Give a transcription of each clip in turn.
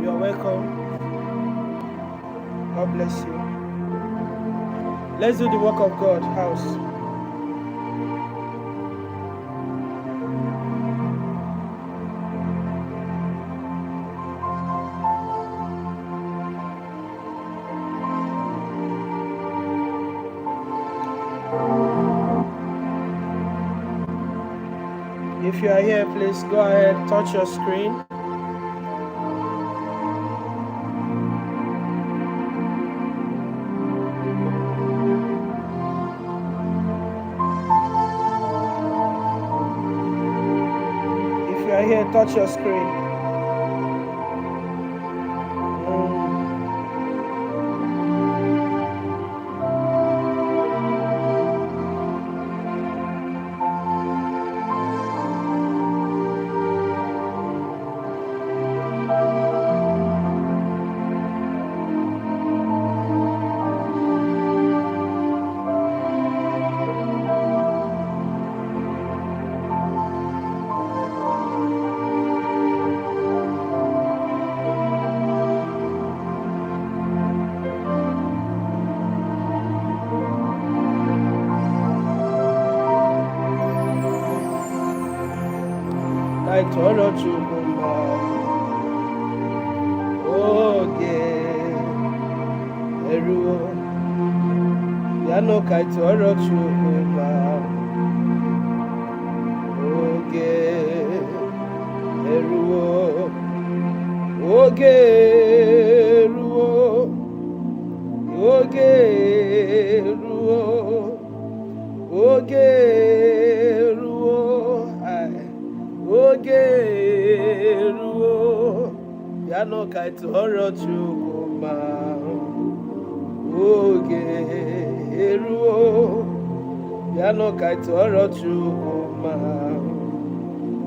You're welcome. God bless you. Let's do the work of God, house. If you are here, please go ahead, touch your screen. If you are here, touch your screen. Tọrọ Chukwu mma oge eruo ya nụ ka tọrọ Chukwu mma oge eruo oge eruo oge eruo oge eruo oge eruo ya nụ ka tọrọ Chukwu mma oge eruo ya nụ ka tọrọ Chukwu mma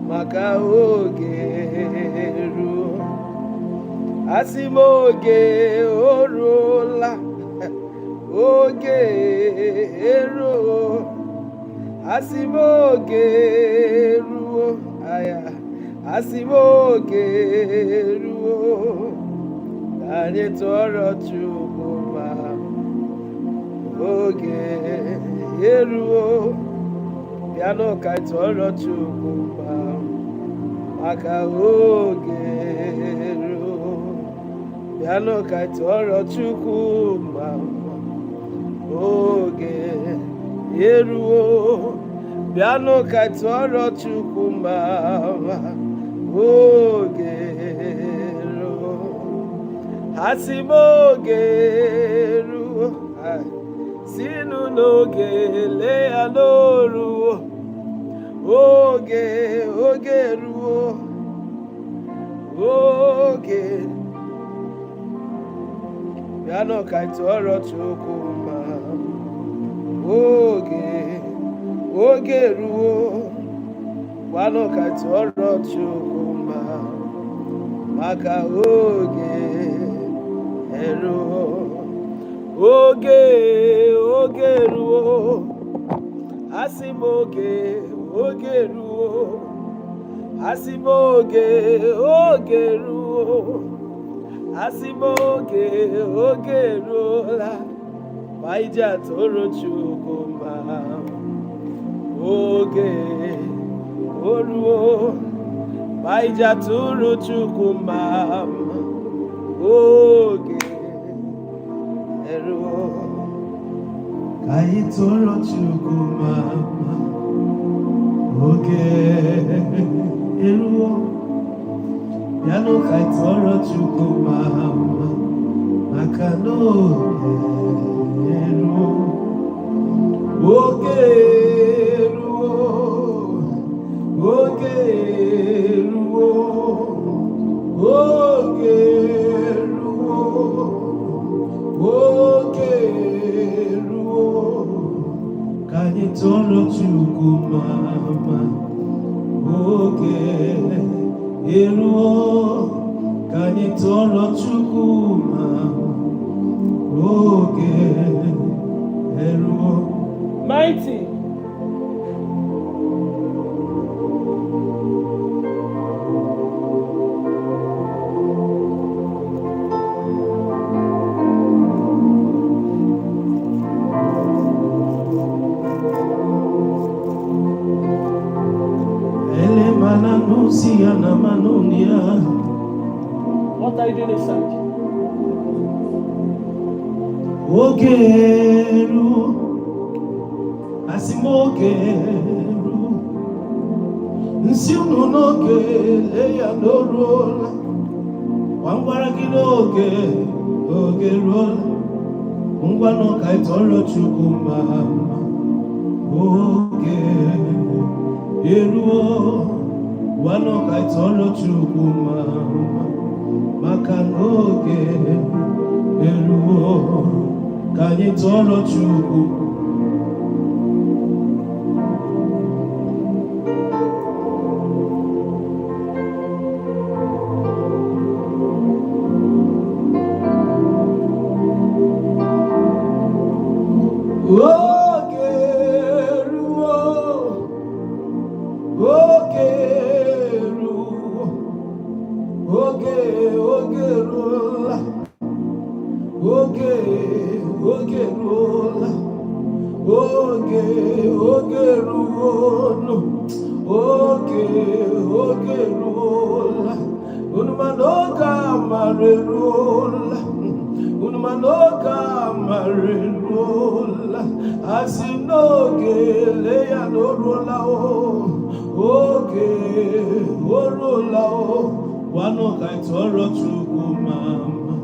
maka oge eruo asị m oge oruola oge eruo asị m oge eruo asị m oge eruo ka anyị tọrọ Chukwu mma oge eruo bịanụ ka anyị tọrọ Chukwu mma maka oge eruo bịanụ ka anyị tọrọ Chukwu mma oge eruo bịanụ ka anyị tọrọ Chukwu mma oge eruo asị m oge eruo sinụ n'oge lee ya n'oruo oge eruo oge bịanụ ka anyị tọrọ Chukwu mma oge eruo gwanụ ka anyị tọrọ Chukwu mma maka oge eruo oge eruo asị m oge eruo asị m oge eruo asị m oge eruola ma iji atụrụ Chukwu mma oge oruo ma iji atụrụ Chukwu mma oge eruo ka anyị tụrụ Chukwu mma oge eruo bịanụ ka anyị tụrụ Chukwu mma maka na oge eruo oge eruo oge eruo oge eruo oge eruo ka anyị tụrụ Chukwu mma oge eruo ka anyị tụrụ Chukwu mma oge eruo mighty What are you doing inside? Ogeru, asimogeru, nsiunu n'oge leya n'oruola, wangwara gị n'oge oge ruola, ngwanụ ka ịtọrọ Chukwu mma. Oge eruo, ngwanụ ka ịtọrọ Chukwu mma, maka n'oge eruo ka anyị tọrọ Chukwu. Oge eruo, oge eruo, oge eruola, oge eruola, oge eruola, oge eruola, unumanoka mareruola, unumanoka mareruola, asinoge leya n'oruola oge oruola wanoka ịtọrọ Chukwu mama.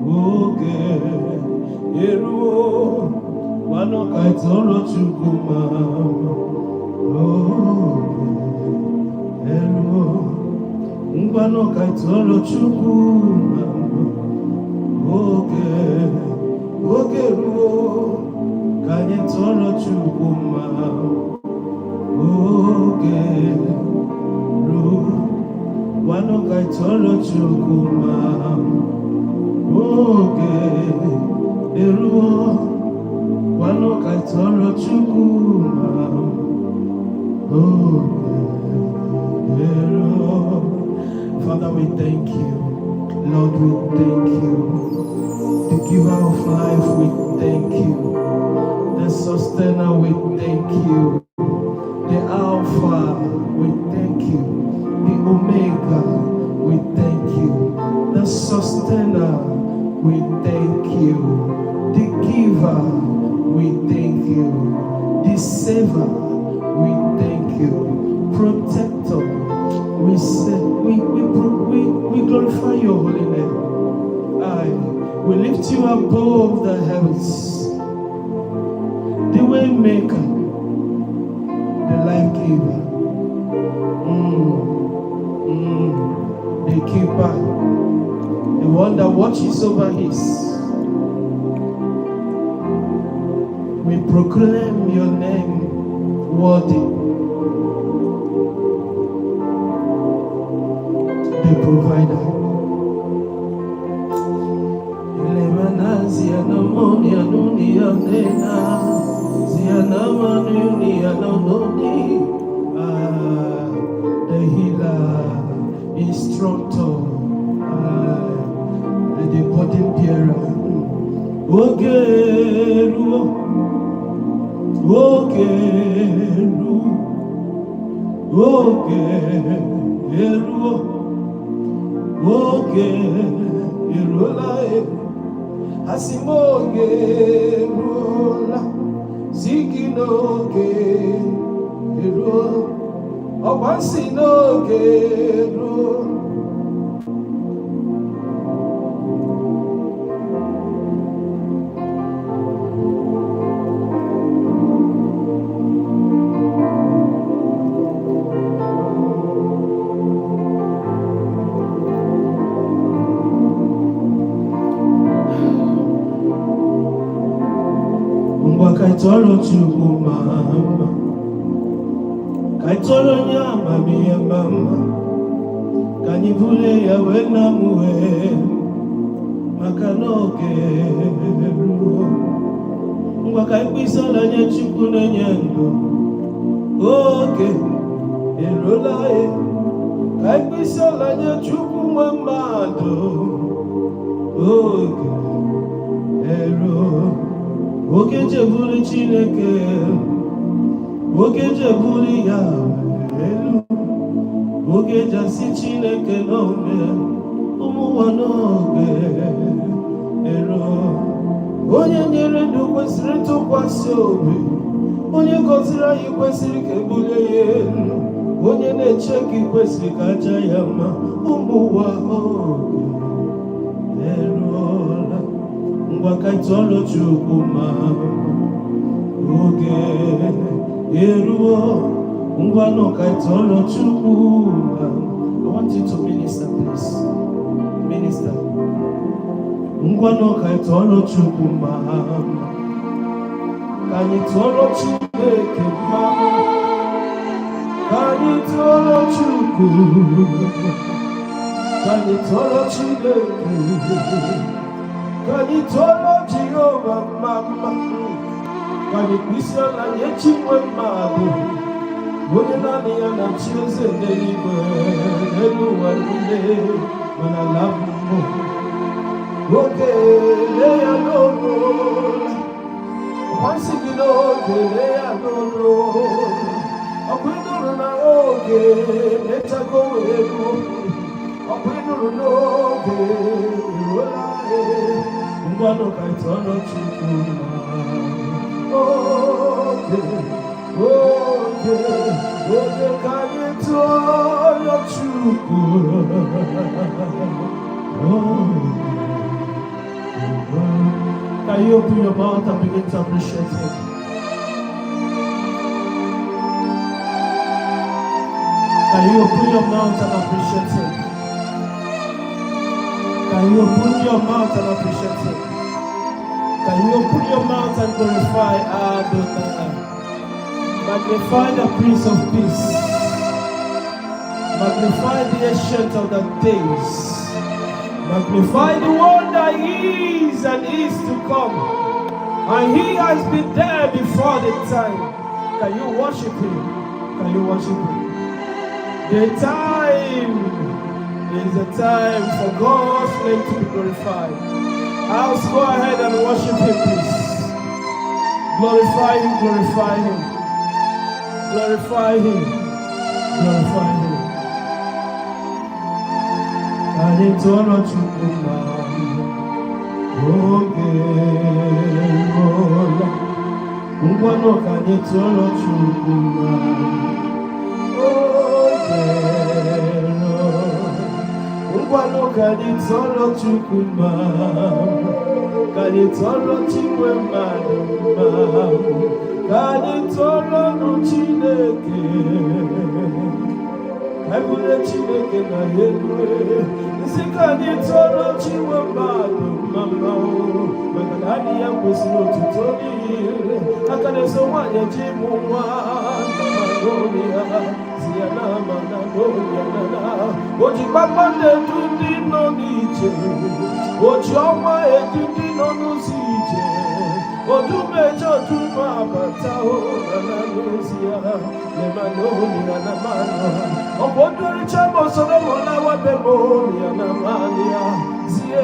Oge eruo, wanoka ịtọrọ Chukwu mama. Oge eruo, ngwanoka ịtọrọ Chukwu mama. Oge eruo, ka anyị tọrọ Chukwu mama. Oge eruo, wanoka ịtọrọ Chukwu mama. Oge eruo, wanoka ịtọrọ Chukwu mama. Oge eruo. Father, we thank you. Lord, we thank you. The giver of life, we thank you. The sustainer, we thank you. The Alpha, we thank you. The Omega, we thank you. The sustainer, we thank you. The giver, we thank you. The saver, we thank you. Protector, we glorify your holy name. We lift you above the heavens. The way maker, the life giver, the keeper, the one that watches over his. We proclaim your name worthy, the provider. The healer, instructor, the body bearer. Oge eruo, oge eruo, oge eruo, oge eruola. Asimoge eruola, sigi n'oge eruo, ọgbansi n'oge eruo. Ka ịtọrọ Chukwu mama, ka ịtọrọ onye amamihe mama, ka anyị bulie ya wee na-amụhe, maka n'oge eruo. Ngwa ka ikpesa ala nye Chukwu na-enye ndụ. Oge eruola, ka ikpesa ala nye Chukwu nwe mmadụ. Oge eruo, oge jebuli Chineke, oge jebuli ya elu, oge jasi Chineke n'ome, ụmụ ụwa n'oge ero. Onye nyere ndụ kwesịrị ntụkwasị obi, onye gọziri anyị kwesịrị ka ebulie ya elu, onye na-eche gị kwesịrị ka aja ya mma. Ụmụ ụwa oge eruola, ngwa ka ịtụọrọ Chukwu ma oge eruo, ngwa nọ ka ịtụọrọ Chukwu ma. I want you to minister, please. Minister. Ngwa nọ ka ịtụọrọ Chukwu ma, ka anyị tụọrọ Chineke mma, ka anyị tụọrọ Chukwu, ka anyị tụọrọ Chineke, ka anyị tụọrọ Jehova mma, ka anyị kwụsị ala nye Chinwe mmadụ, onye naanị ya na chi eze n'eluigwe n'elu ụwa niile ma n'ala mmụọ. Oge lee ya n'oruola, ọkwansị gị n'oge lee ya n'oruola, ọkwa ịnụrụ na oge mechago wee ruo, ọkwa ịnụrụ n'oge eruola. Ngwanụ ka ịtụọrọ Chukwu ma oge ka anyị tụọrọ Chukwu. Can you open your mouth and begin to appreciate Him? Can you open your mouth and appreciate Him? Can you open your mouth and appreciate Him? Can you open your mouth and glorify Adonai? Magnify the Prince of Peace. Magnify the Ancient of the Days. Magnify the one that is and is to come. And He has been there before the time. Can you worship Him? Can you worship Him? The time is the time for God's name to be glorified. I'll go ahead and worship Him, please. Glorify Him, glorify Him. Glorify Him, glorify Him. Anyị tụọrọ Chukwu ma oge eruola, ngwanụ ka anyị tụọrọ Chukwu ma oge eruola, ngwanụ ka anyị tụọrọ Chukwu ma, ka anyị tụọrọ Chinwe mmadụ ma, ka anyị tụọrọ Chineke. Ebule Chineke na ebule, isi ka anyị tụọrọ Chinwe mmadụ mma, maka na adị ya kwesịrị otuto niile. Aka na-eso nwaanyị ji mụ nwa n'oli ya, si ya na ama na n'oli ya na. O ji kpakpando edu ndị nọ n'iche, o ji ọnwa edu ndị nọ n'ụzọ ije, odumeje odume abata na n'ozi ya, lema n'oli ya na mmanụ. Obodori chamo solo mola wabe molia na mania, zie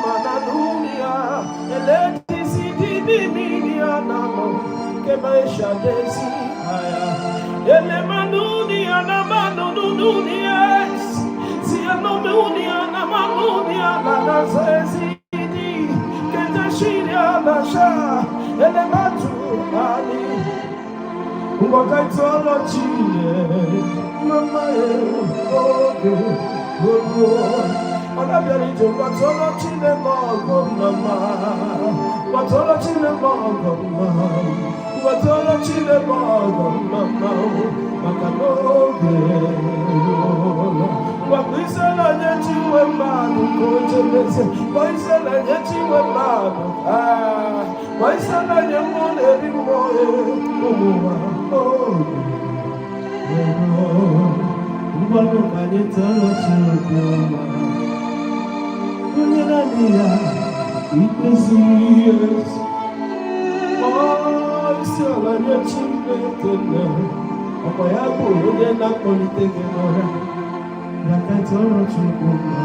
mana dunia, eleti sidi biminia namo, ke maisha desi haya, ele manunia na manu dunia, zie no dunia na manunia na nazezidi, ke tashiria na sha, ele matu ali. Ngwaka ịtụọrọ Chineke mama oge eruola, ọ na-abịara ije. Ngwa tụọrọ Chineke ọgụ mama, ngwa tụọrọ Chineke ọgụ mama, ngwa tụọrọ Chineke ọgụ mama, maka na oge eruola. Ngwa bụ isela nye Chinwe mmadụ ka o jebeze, gwa isela nye Chinwe mmadụ, gwa isela nye mmụọ na-eri mmụọ ụmụnwa. Ngwanụ ka anyị tụọrọ Chukwu ma, onye naanị ya ikpe ziri ezi. Isi ala nye Chineke nna, ọkwa ya bụ onye na-akpọlite gị n'ọrịa. Ya ka tụọrọ Chukwu ma.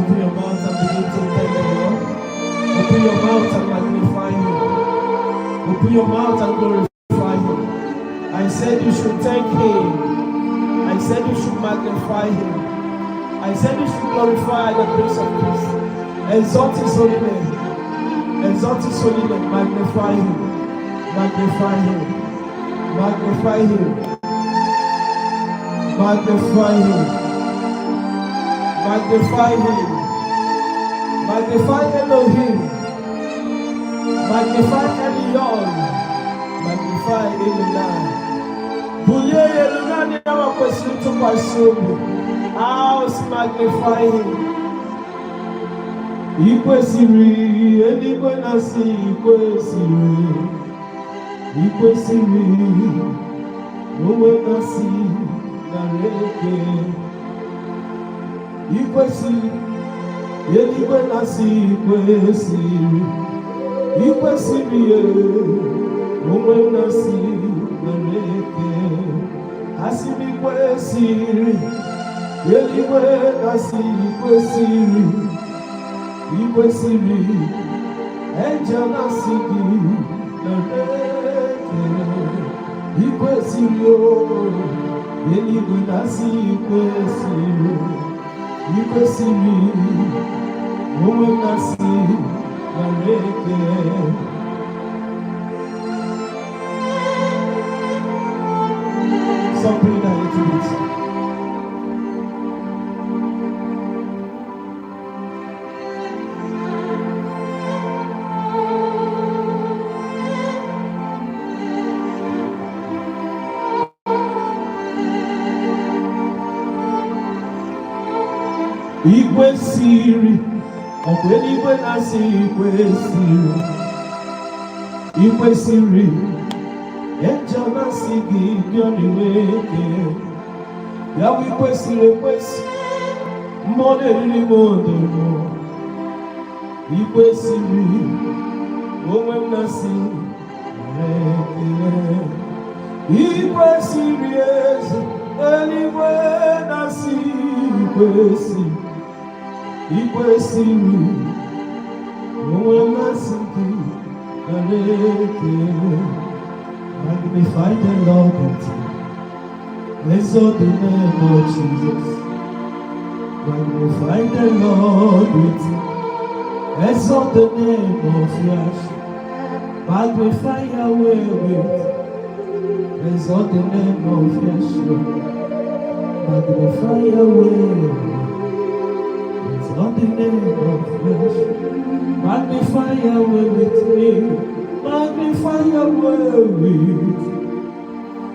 Open your mouth and begin to thank the Lord. Open your mouth and magnify Him. Open your mouth and glorify Him. I said you should thank Him. I said you should magnify Him. I said you should glorify the Prince of Peace. Exalt His holy name. Exalt His holy name. Magnify Him. Magnify Him. Magnify Him. Magnify Him. Magnify Him. Magnify Elohim. Magnify Elion. Magnify Elunai. Boulier Elunai ni awa kwesi to pasobu. House magnify Him. Ikwesiri, eligwe nasi ikwesiri. Ikwesiri, owe nasi nareke. Ikwesiri, eligwe nasi ikwesiri. Ikwesiri, owe nasi nareke. Asimi ikwesiri, eligwe nasi ikwesiri. Ikwesiri, angel nasi nareke. Ikwesiri, eligwe nasi ikwesiri. Ikwesiri, owe nasi nareke. Stop praying that little bit. Ikwesiri, eligwe nasi ikwesiri. Ikwesiri, angel nasi gidioniweke. Yawe ikwesiri ekwesi, modeli modelo. Ikwesiri, owe nasi nareke. Ikwesiri eze, eligwe nasi ikwesiri. Ikwesiri, owe nasi nareke. Magnify the Lord with me. Exalt the name of Jesus. Magnify the Lord with me. Exalt the name of Yahshua. Magnify Yahweh with me. Exalt the name of Yahshua. Magnify Yahweh. Exalt the name of Yahshua. Magnify Yahweh with me. Magnify Yahweh with me.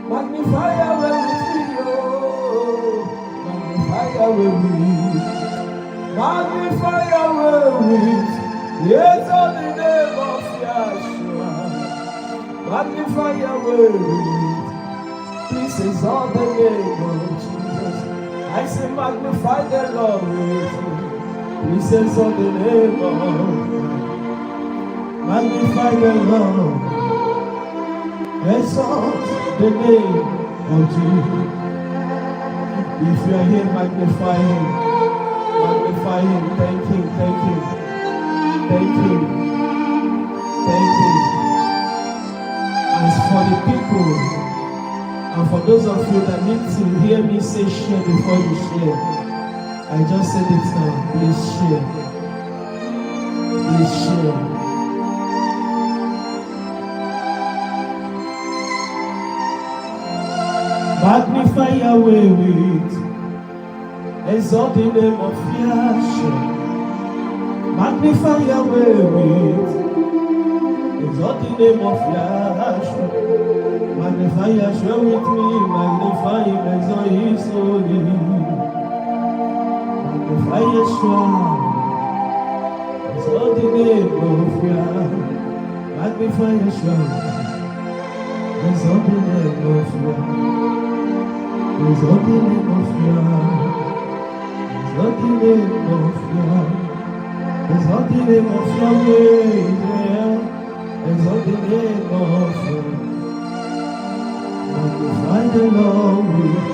Magnify Yahweh with me, oh. Magnify Yahweh with me. Magnify Yahweh with me. Yes, on the name of Yahshua. Magnify Yahweh with me. Please exalt the name of Jesus. I say magnify the Lord with me. Please exalt the name of magnify the Lord. Exalt the name of Jesus. If you are here, magnify Him. Magnify Him. Thank Him. Thank Him. Thank Him. Thank Him. As for the people, and for those of you that need to hear me say share before you share, I just said it now. Please share. Please share. Magnify Yahweh with exalt the name of Yahshua. Magnify Yahweh with exalt the name of Yahshua. Magnify Yahshua with me, magnify him, exalt his holy name. Magnify Yahshua, exalt the name of Yahshua. Magnify Yahshua, exalt the name of Yahshua. Exalt the name of Yahweh. Exalt the name of Yahweh. Exalt the name of Yahweh. Exalt the name of Yahweh. Magnify the Lord with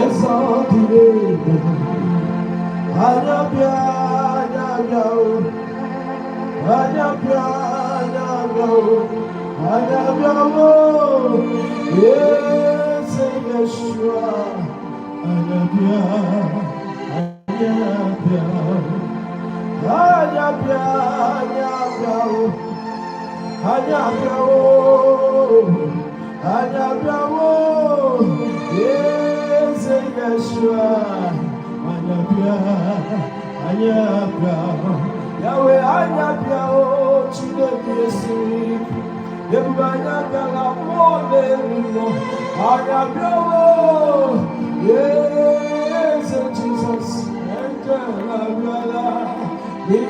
exalt the name of Yahweh. Yes, Yeshua, Anabia, Anabia, Anabia, Anabia, Anabia, yes, Yeshua, Anabia, Anabia, Yahweh, Anabia, Chidebiyesi. Everybody got a more yes, Jesus, and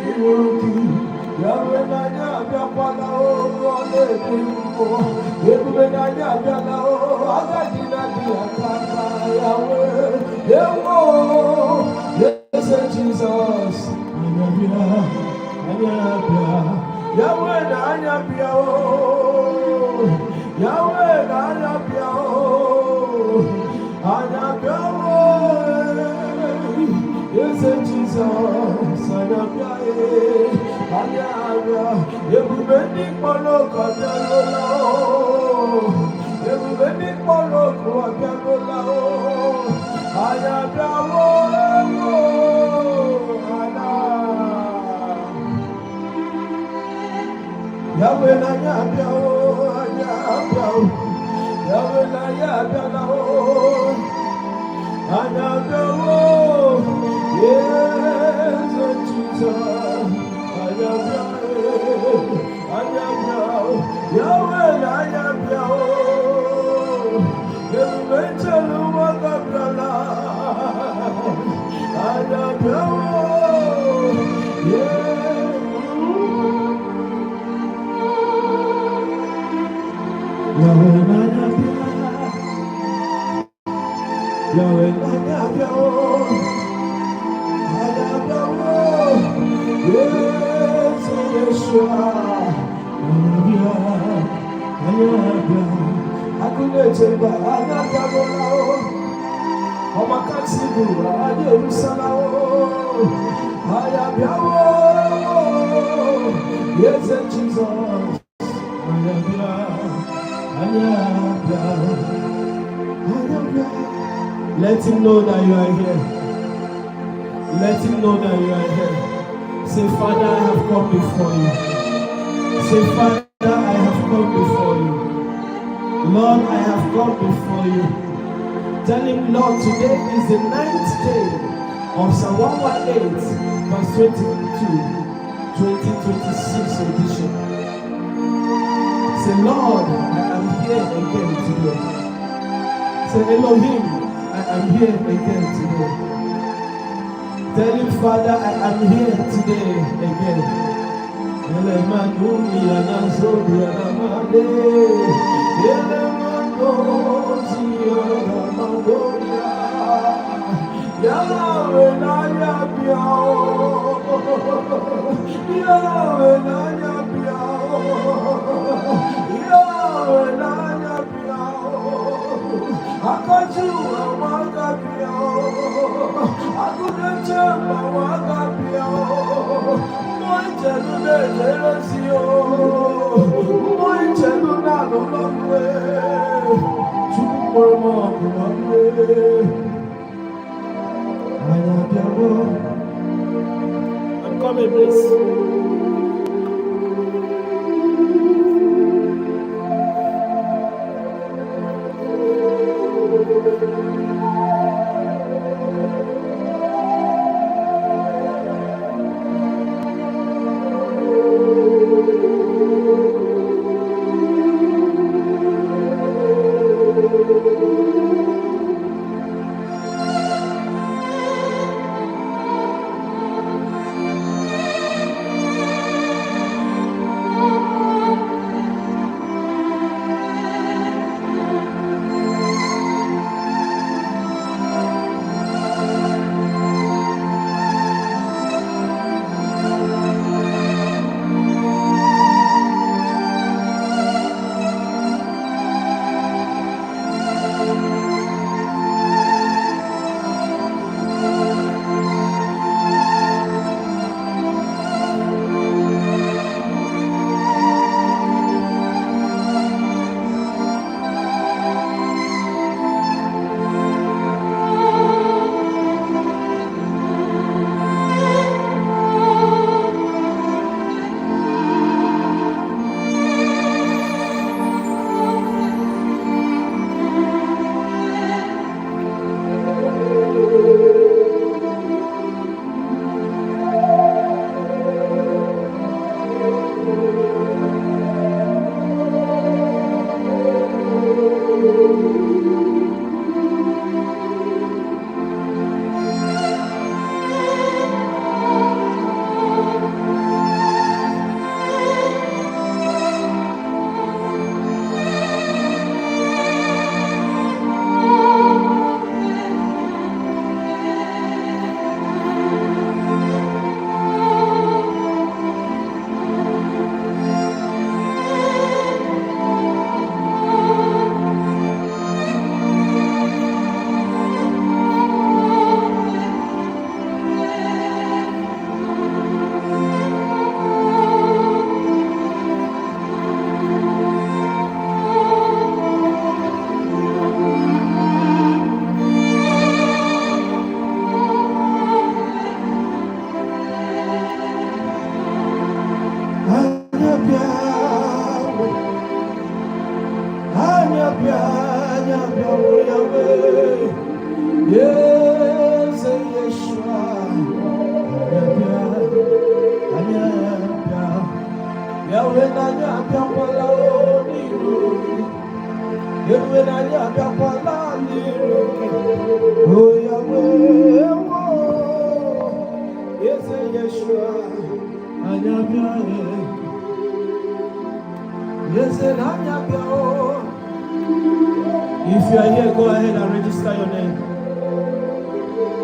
he will keep Yahweh. Yes, Jesus, Yahweh, Yahweh, yes, Jesus, everybody follow everybody follow Yahweh na Yahweh, Yahweh na Yahweh, yes, Jesus, Yahweh na Yahweh, Yahweh tell what the Yahweh, yeah. Yahweh na Yahweh, Yahweh na Yahweh, yes, Yeshua, Yahweh, I couldn't tell by Yahweh, oh my God, see you, Yahweh, yes, Jesus, let him know that you are here. Let him know that you are here. Say, Father, I have come before you. Say, Father, I have come before you. Lord, I have come before you. Tell him, Lord, today is the 9th day of Psalm 118, verse 22, 2026 edition. Say, Lord, I am here again today. Say, Elohim, I am here again today. Tell him, Father, I am here today again. I'm coming, please.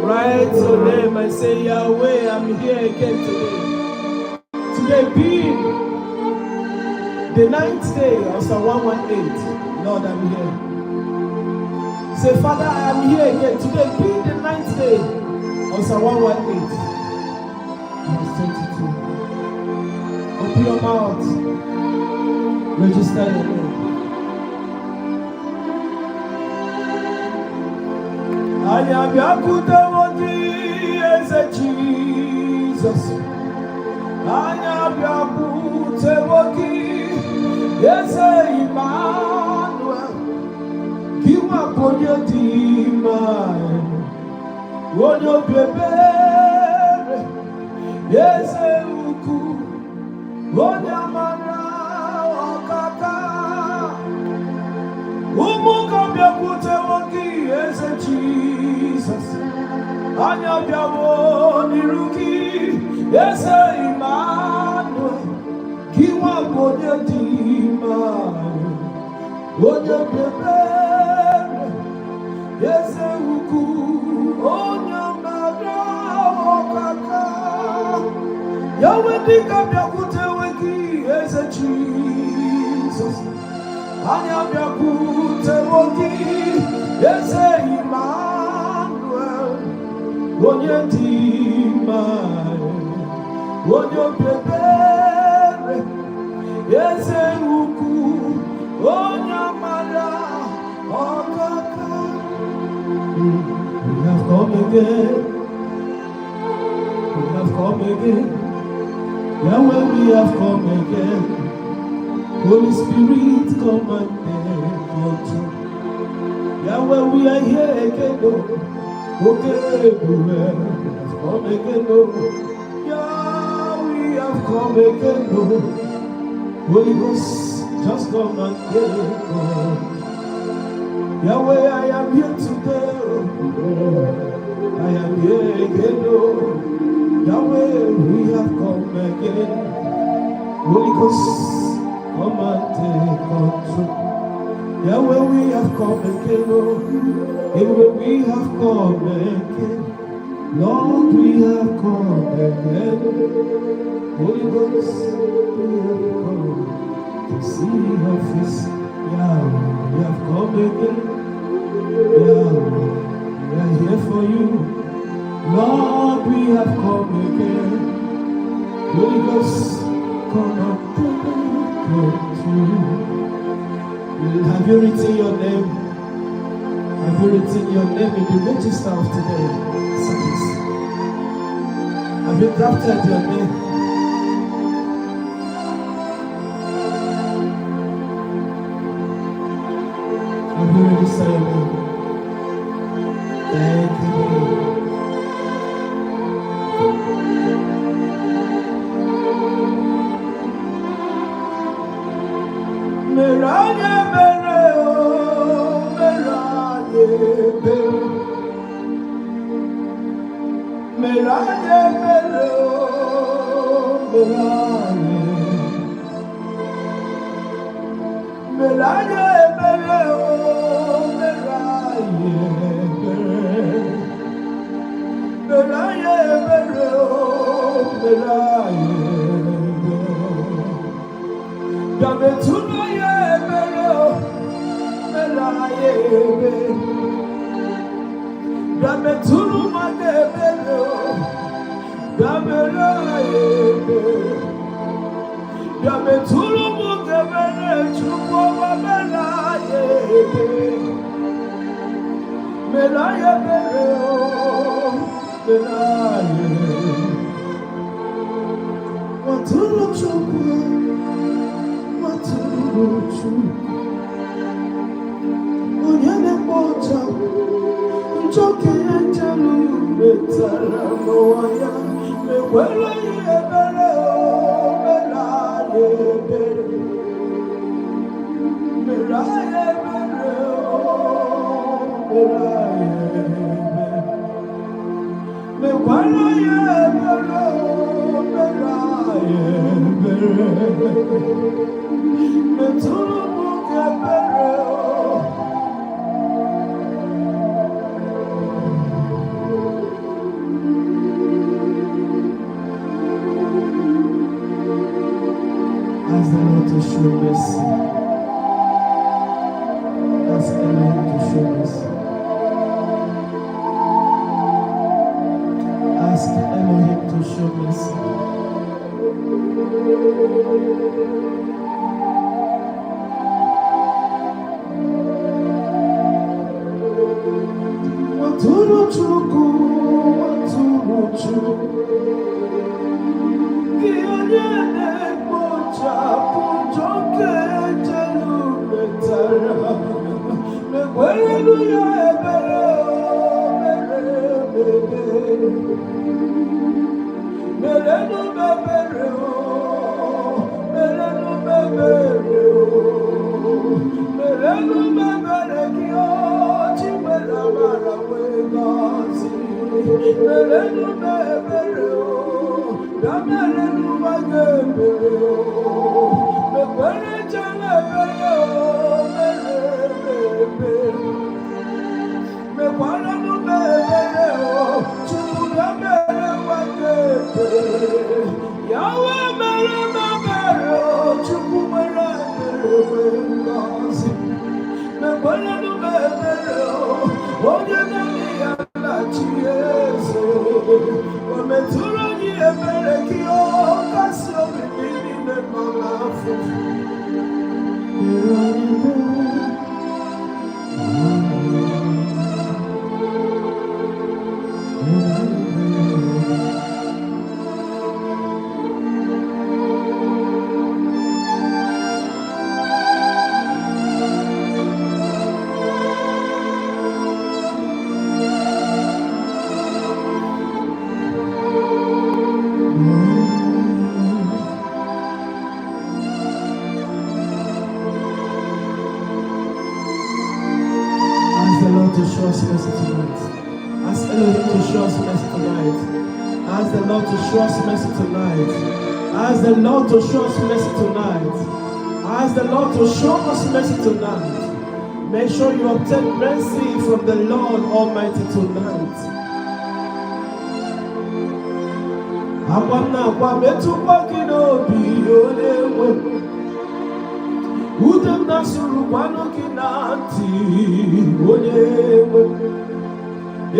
Write your name and say, Yahweh, I'm here again today. Today being the 9th day of Psalm 118. Lord, I'm here. Say, Father, I am here again. Today being the 9th day of Psalm 118. Verse 22. Open your mouth. Register your name. Anyabyakutewogi eze Jesus. Anyabyakutewogi eze Emmanuel. Kiwa konyo dima, konyo bebere. Eze uku, konyo mara okaka. Umukabyakutewogi eze Jesus. Anyabyawo niruki eze Emmanuel. Kiwa konyo dima, konyo bebere. Eze uku, konyo mara okaka. Yahweh dikabyakutewogi eze Jesus. Anyabyakutewogi eze Emmanuel. Onye dima, onye bebere. Eze uku, onye mara okaka. We have come again. We have come again. Yahweh, we have come again. Holy Spirit, come and take control. Yahweh, we are here again, oh. Okay, everywhere. We have come again, oh. Yeah, we have come again, oh. Holy Ghost, just come and take control. Yahweh, I am here today, oh. I am here again, oh. Yahweh, we have come again. Holy Ghost, come and take control. Yahweh, we have come again, oh. Yahweh, we have come again. Lord, we have come again. Holy Ghost, we have come to see your face. Yahweh, we have come again. Yahweh, we are here for you. Lord, we have come again. Holy Ghost, come and take control. Have you written your name? Have you written your name in the register of today? Service. Have you drafted your name? Have you registered your name? Thank you. Meranye bere o, meranye bere. Meranye bere o, meranye. Meranye bere o, meranye bere. Meranye bere o, meranye bere. Dabe tuna ye bere o, meranye bere. Dabe tunu mate bere o, meranye bere. Dabe tunu mute bere chukwu meranye bere. Meranye bere o, meranye bere. Watunu chukwu. Onyene moja, njoke enjelu betara moya, mewela yebere o, mela yebere, mela yebere o, mela yebere, mewela yebere o, mela yebere. show mercy. Ask Elohim to show mercy. Ask Elohim to show mercy. Waturu chuku, waturu chuku. Kiyonyene mocha pujoke jelu metara. Mekwelu ya ebere o mere. Merenu bebere o, merenu bebere o, merenu bebere ki o, chimera mara wegozi. Merenu bebere o, da merenu bagebere o, mekwere jale bere o, mere. Mekwere nu bebere o, chimera mere wagebere. Yahweh mere mere o, chukwu mere mere ngozi. Mekwere nu mere o, onye nani ya na-achị eze. O metụrụ onye ebere gị o, kasị obi gị niile nọ n'afọ. To show us mercy tonight. Ask Elohim to show us mercy tonight. Ask the Lord to show us mercy tonight. Ask the Lord to show us mercy tonight. Ask the Lord to show us mercy tonight. Make sure you obtain mercy from the Lord Almighty tonight. Udem nasuru kwano kinati onyewe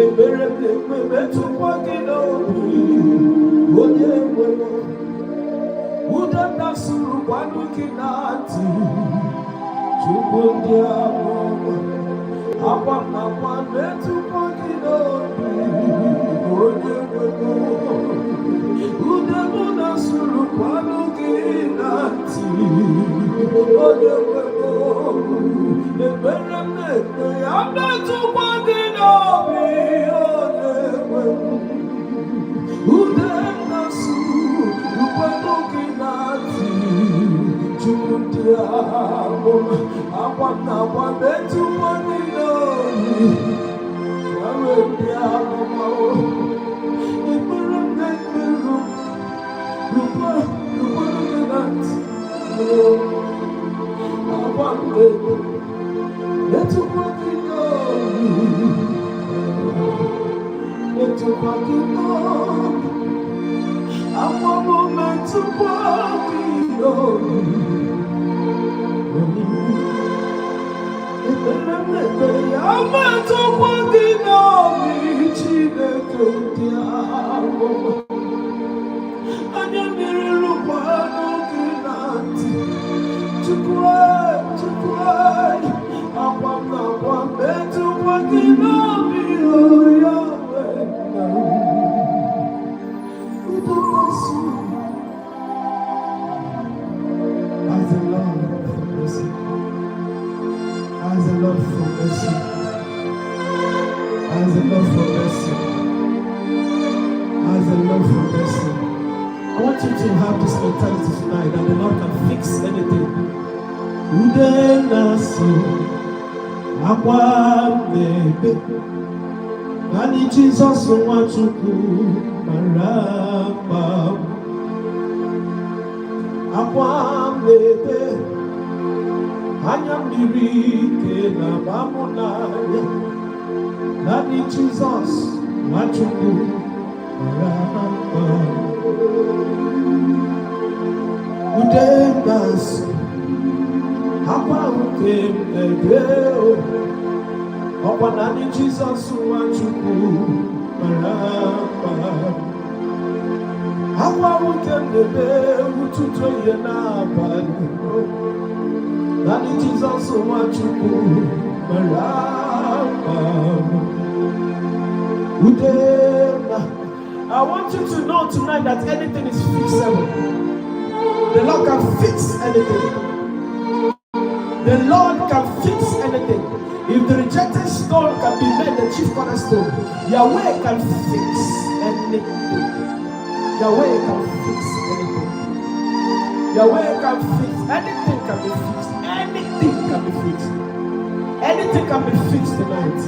ebere ekpe metu kwa kinobi onyewe udem nasuru kwano kinati chukwundi akwa metu kwa kinobi onyewe udem nasuru kwano kinati onyewe ebere ekpe ya metu kwa kinobi onyewe udem nasuru kwano kinati chukwundi akwa metu kwa kinobi Nani Jesus Nwachukwu maramba akwa mlebe anya mmiri ke na bamunanya Nani Jesus Nwachukwu maramba udengas Ọkwanani Jesus Nwachukwu maramba. Akwa ukendebe ututu ye n'abalị. Nani Jesus Nwachukwu maramba. Udema. I want you to know tonight that anything is fixable. The Lord can fix anything. The Lord can fix anything. If the rejected stone can be made the chief cornerstone, Yahweh can fix anything. Yahweh can fix anything. Yahweh can fix anything. Can be fixed. Anything can be fixed. Anything can be fixed tonight.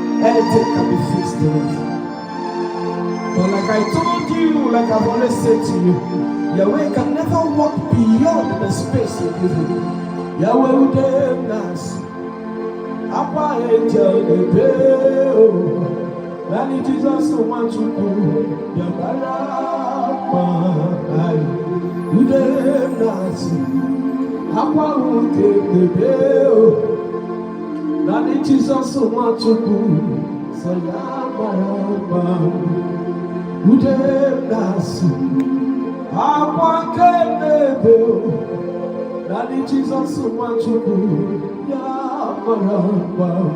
Anything can be fixed tonight. But like I told you, like I've always said to you, Yahweh can never walk beyond the space you give him. Yahweh will damn us. Apa angel the day. Nani Jesus Nwachukwu Yabarapa. Will damn us. Apa the day. Nani Jesus Nwachukwu Yabarapa. Will damn us. Apa the day. Nani Jesus Nwachukwu Yabarapa.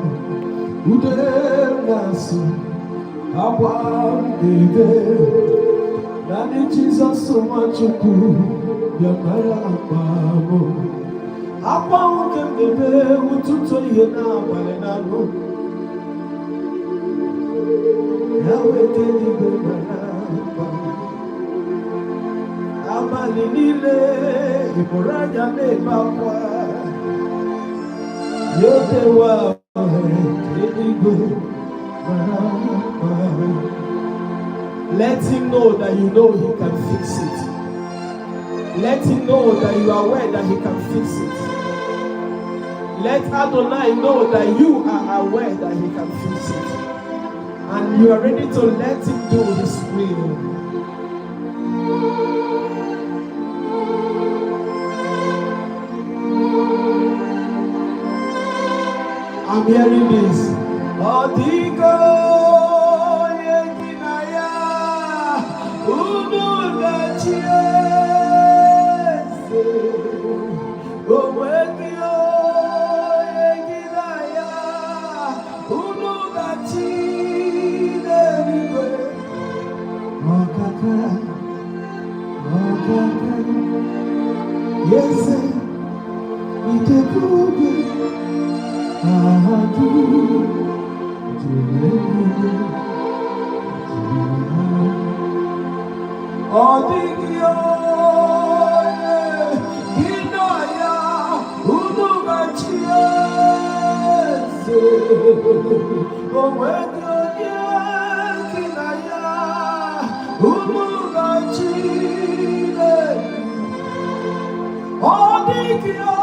Udemnasi Abwandebe. Nani Jesus Nwachukwu Yabarapa. Abwa ukendebe ututu ihe n'abalị n'anụ. Yahweh keligwe maramba. Abalị niile ịbụrụ anya na-ebe akwa. Yodewa keligwe maramba. Let him know that you know he can fix it. Let him know that you are aware that he can fix it. Let Adonai know that you are aware that he can fix it. And you are ready to let him do his will. I'm hearing this. Odigo yeginaya unugachiese. Owegio yeginaya unugachiese. Okaka, okaka, yes, itekuge. Odigio Ginaya Unugachiese. Owegio Ginaya Unugachiese. Odigio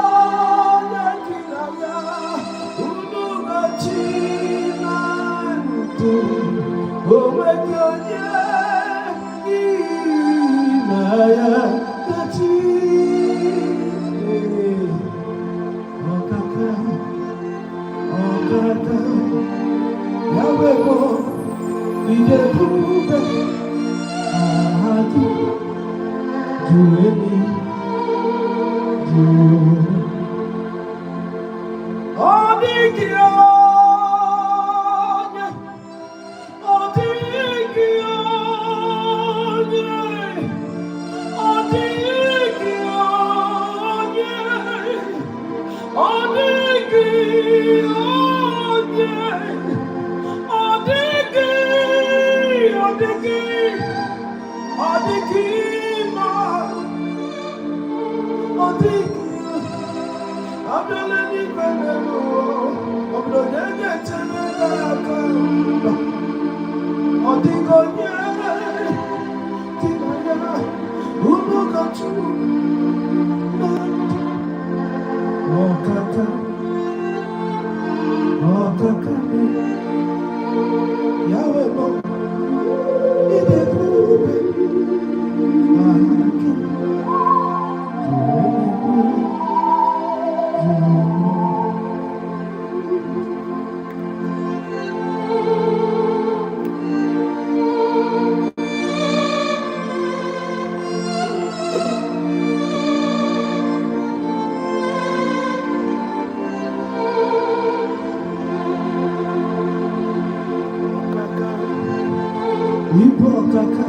Ibo Okaka,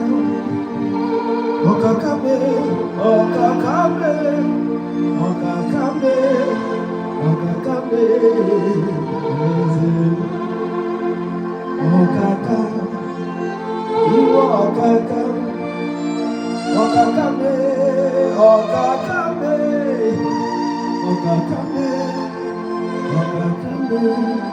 Okakabe, Okakabe, Okakabe, Okakabe, Okaka, Ibo Okaka, Okakabe, Okakabe, Okakabe, Okakabe,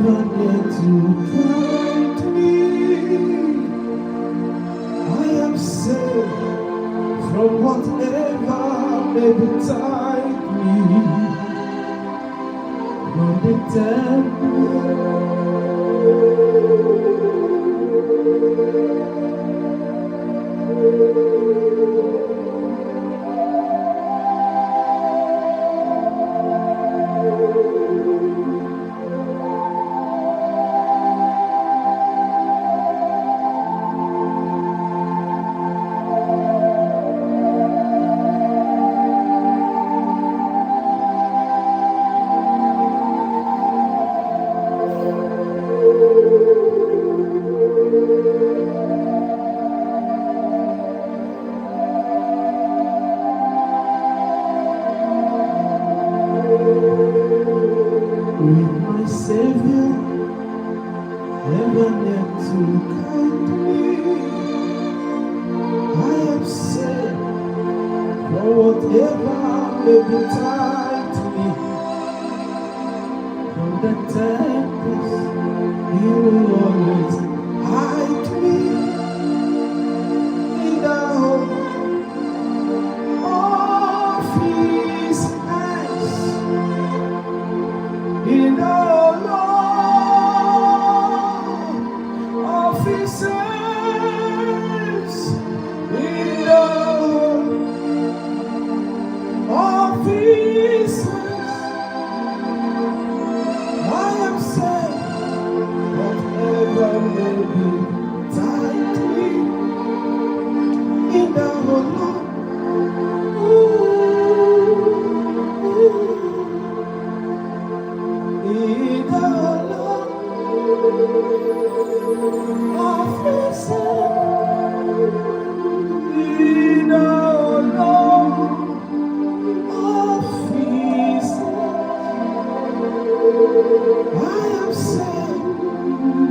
never need to find me. I am saved from whatever may betide me. From the with my Savior, never need to guide me. I am saved from whatever may betide me. From the tempest, He will always hide me in the home of His hands. In the Lord of His hands, in the Lord of His hands, I am saved, whatever may betide me. In the Lord, in the Lord of His hands, in the Lord of His hands, I am saved,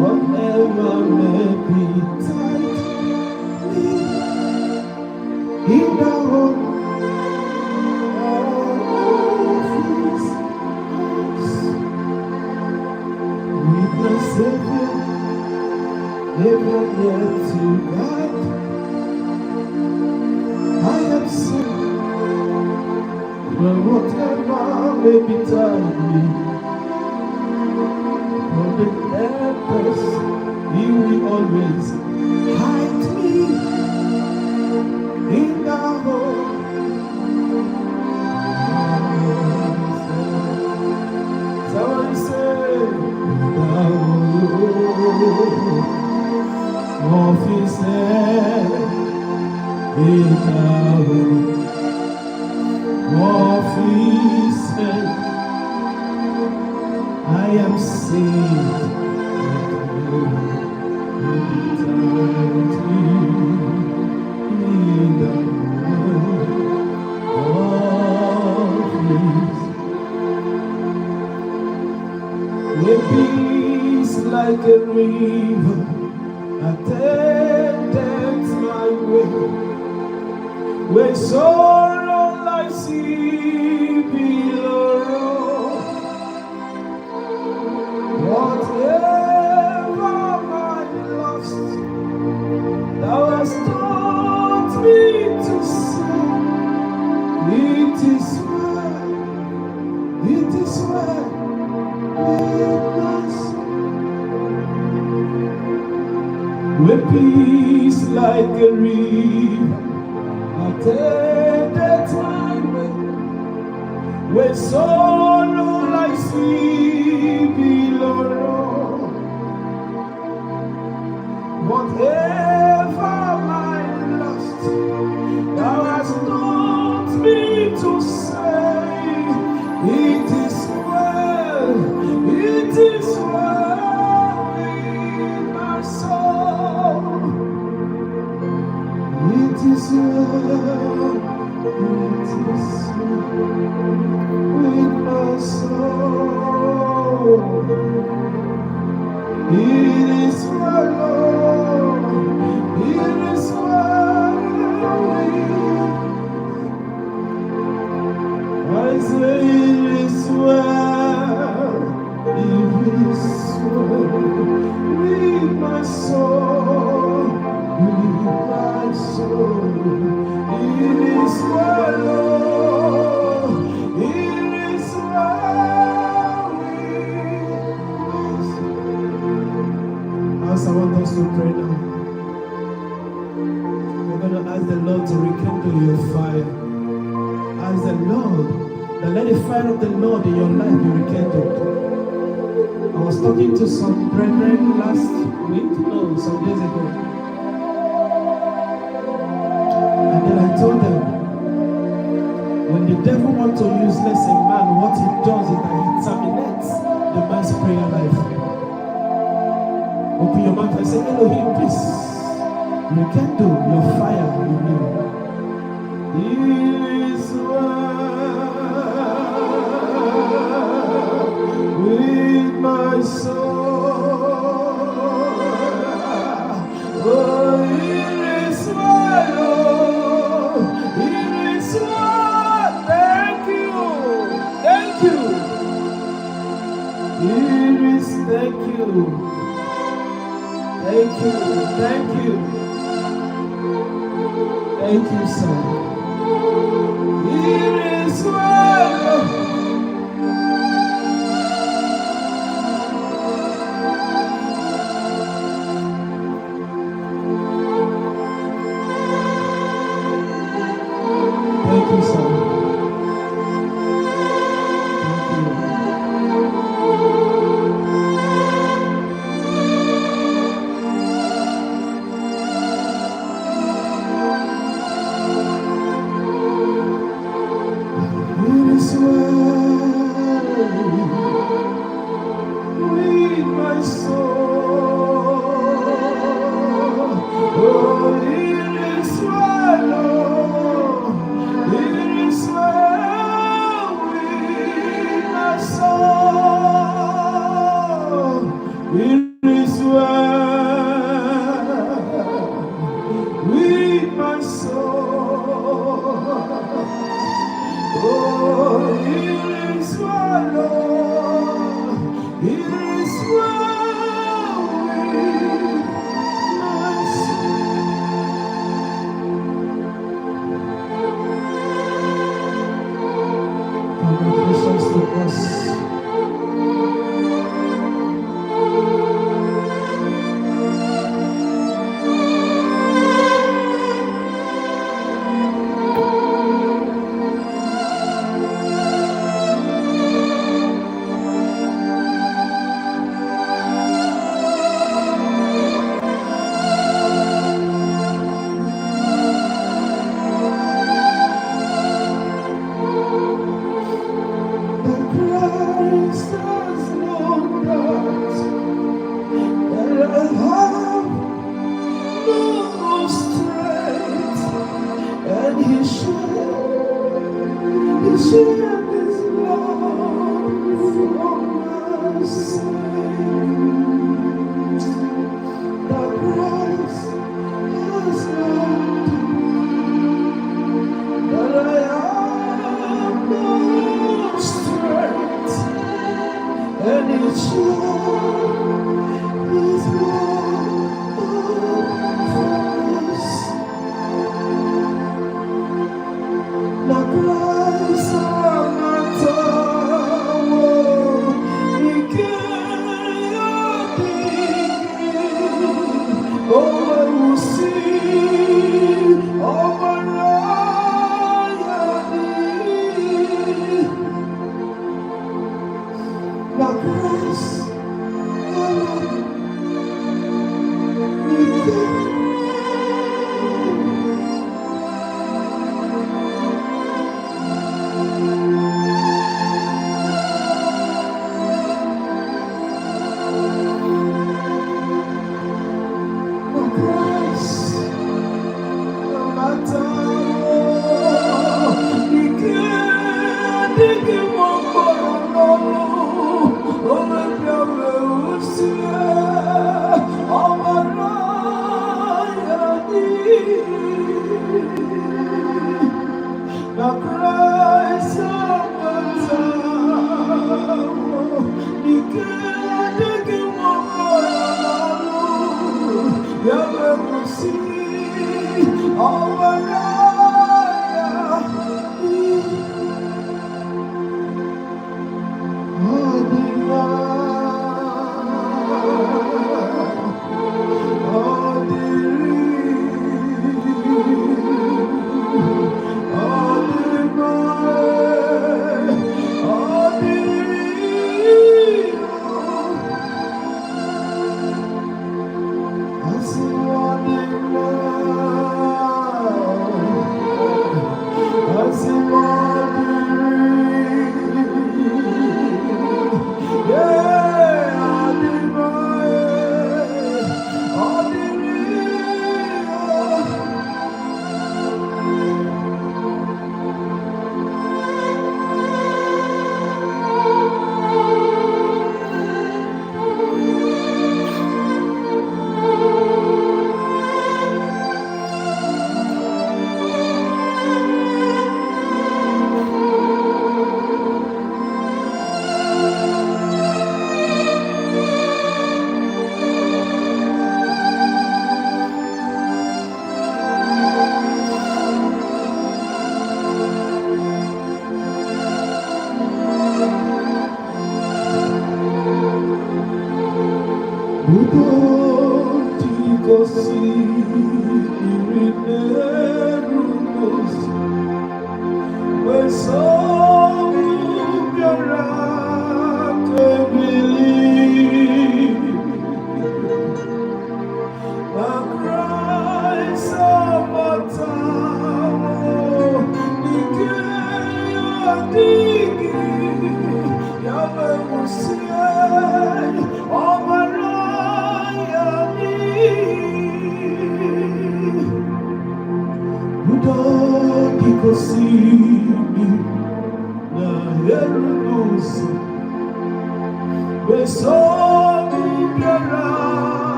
whatever may betide me. In the Lord of His hands, with my Savior, never yet to guide. I am saved from whatever may betide me. From the tempest, He will always hide me in the home. Somebody say, of His hand, in the home of His hand, I am saved. In the home of His, where peace like a river attendeth my way, where sorrow like sea below. Whatever I lost, Thou hast taught me to say, it is well, it is well with us. Where peace like a river attendeth my way, where sorrow like sea below. Whatever I lost, Thou hast taught me to say, it is well with my soul. It is well with my soul. It is well, Lord. It is well with. I say it is well. It is well. I want us to pray now. We're going to ask the Lord to rekindle your fire. Ask the Lord that let the fire of the Lord in your life be rekindled. I was talking to some brethren last week, some days ago. And then I told them, when the devil wants to useless a man, what he does is that he terminates the man's prayer life. Open your mouth and say, Elohim, please rekindle your fire in me. Is with my soul. Oh, it is well. It is well. Thank you. Thank you. It is thank you. Thank you, thank you. Thank you, son. It is well. Thank you, son.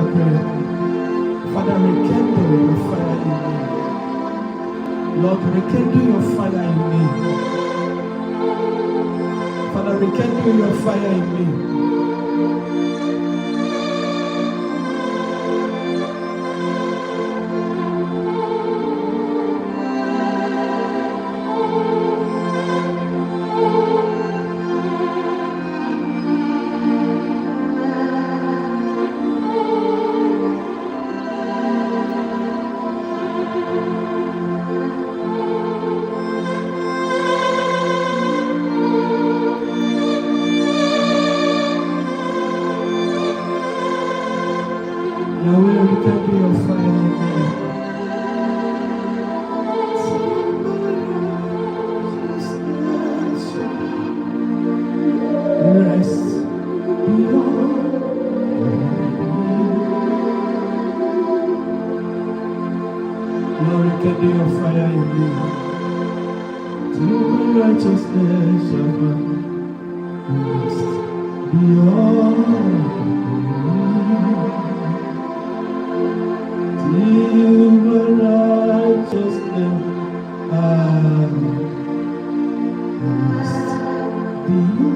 that prayer. Father, rekindle your fire in me. Lord, rekindle your fire in me. Father, rekindle your fire in me. Yahweh, rekindle your fire in me. Rest beyond. Lord, rekindle your fire in me. To my righteousness shall rest beyond. Till my righteousness rest beyond.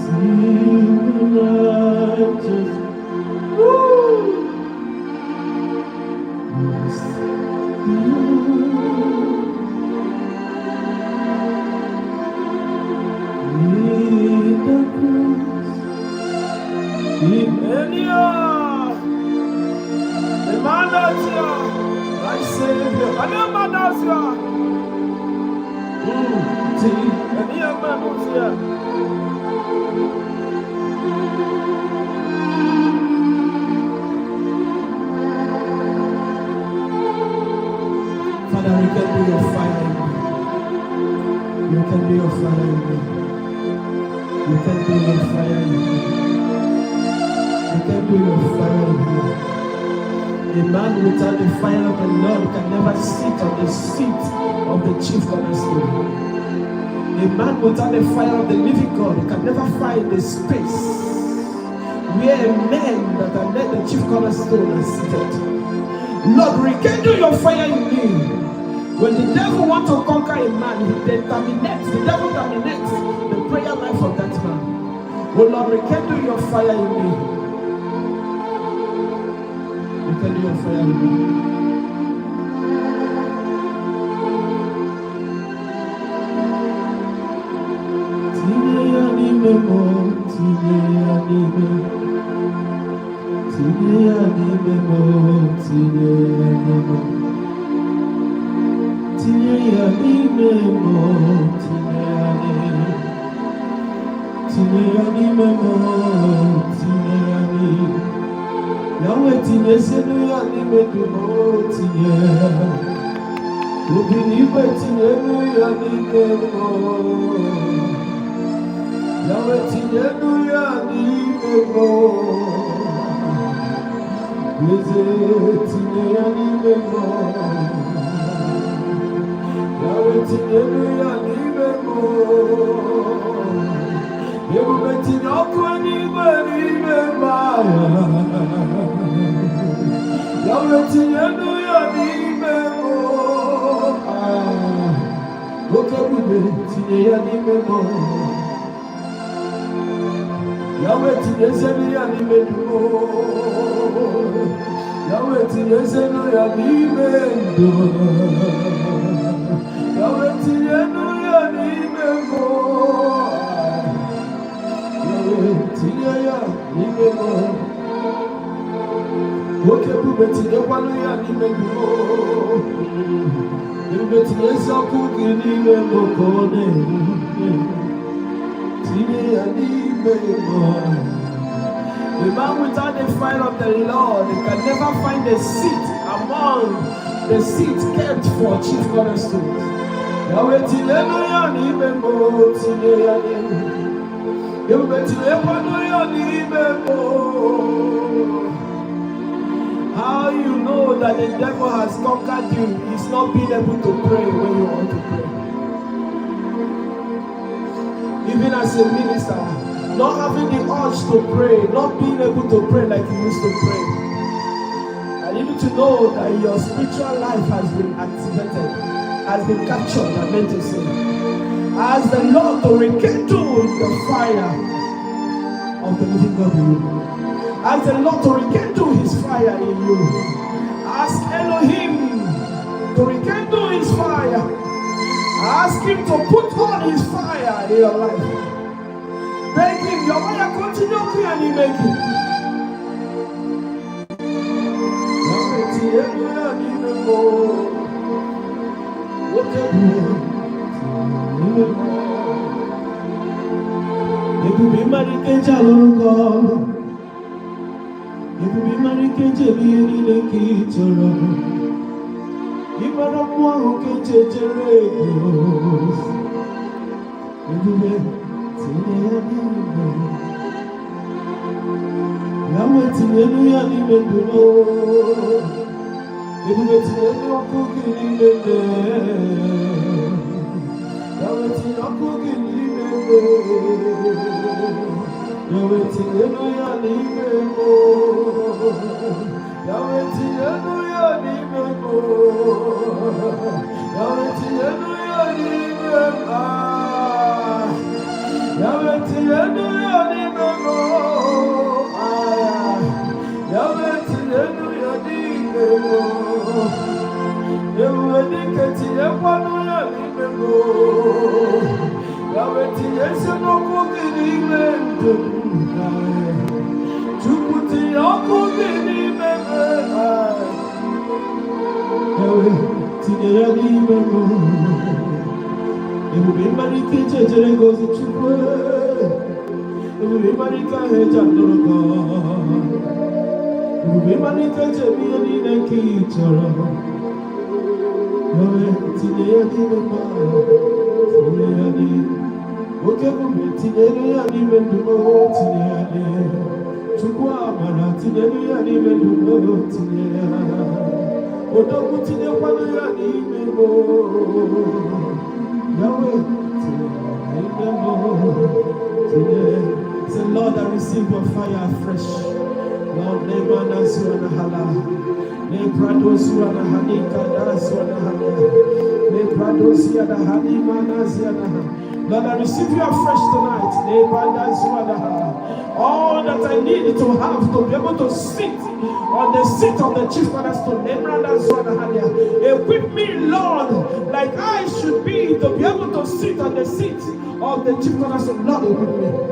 Till my righteousness rest beyond. In the cross. In Enia, the Manatia, my Savior, and the Manatia. Enia Manatia. Father, we can be your fire in me. You can be your fire in me. You can be your fire in me. You can do your fire in me. A man without the fire of the Lord can never sit on the seat of the chief cornerstone. A man without the fire of the living God can never find the space where men that are led the chief cornerstone are seated. Lord, rekindle your fire in me. When the devil wants to conquer a man, the devil terminates the prayer life of that man. Oh Lord, rekindle your fire in me. Rekindle your fire in me. Tine anime mo, tine anime. Tine anime mo, tine anime. Tine anime mo, tine anime. Tine anime mo, tine anime. Yahweh tine senu anime du mo, tine. Obinibe tine nu anime mo. Yahweh tine nu anime mo. Yeze tine anime mo. Yahweh tine nu anime mo. Yahweh tine oku anime ma. Yahweh tine nu anime mo. Okebube tine anime mo. Yahweh tine senu anime mo. Yahweh tine senu anime do. Yahweh tine nu anime mo. Yahweh tine anime mo. Okebube tine kwanu anime mo. Yahweh tine soku anime mo kone. Tine anime mo. The man without the fire of the Lord can never find a seat among the seats kept for chief cornerstones. Yahweh tine nu anime mo, tine anime. Yahweh tine kwanu anime mo. How you know that the devil has conquered you is not being able to pray when you want to pray. Even as a minister, not having the urge to pray, not being able to pray like you used to pray. I need you to know that your spiritual life has been activated, has been captured, I meant to say. Ask the Lord to rekindle the fire of the living God in you. Ask the Lord to rekindle his fire in you. Ask Elohim to rekindle his fire. Ask him to put on his fire in your life. Beg him, your fire continue and he make it. If you be married, can't you if you be married, can't you be in the kitchen? If I don't want to get your radio, if you be I'm waiting, you don't even know. If you get to know cooking in the I'm waiting, I'm cooking in the you're waiting, you know you're leaving more. You're waiting, you know you're leaving more. You're waiting, you know you're leaving more. You're waiting, you know you're leaving more. You're waiting, you know you're leaving more. You're waiting, you know you're leaving more. You're waiting, yes, you know cooking in the Say, Lord, I receive your fire fresh. Lord, never dance you on the hala. Ne prados you on the hanika, dance you on the hala. Ne prados you on the hanima, dance you on the hala. Lord, I receive you afresh tonight. Ne prados you on the hala. All that I need to have to be able to sit on the seat of the chief cornerstone. Ne prados you on the hala. Equip me, Lord, like I should be to be able to sit on the seat of the chief cornerstone. Lord, equip me.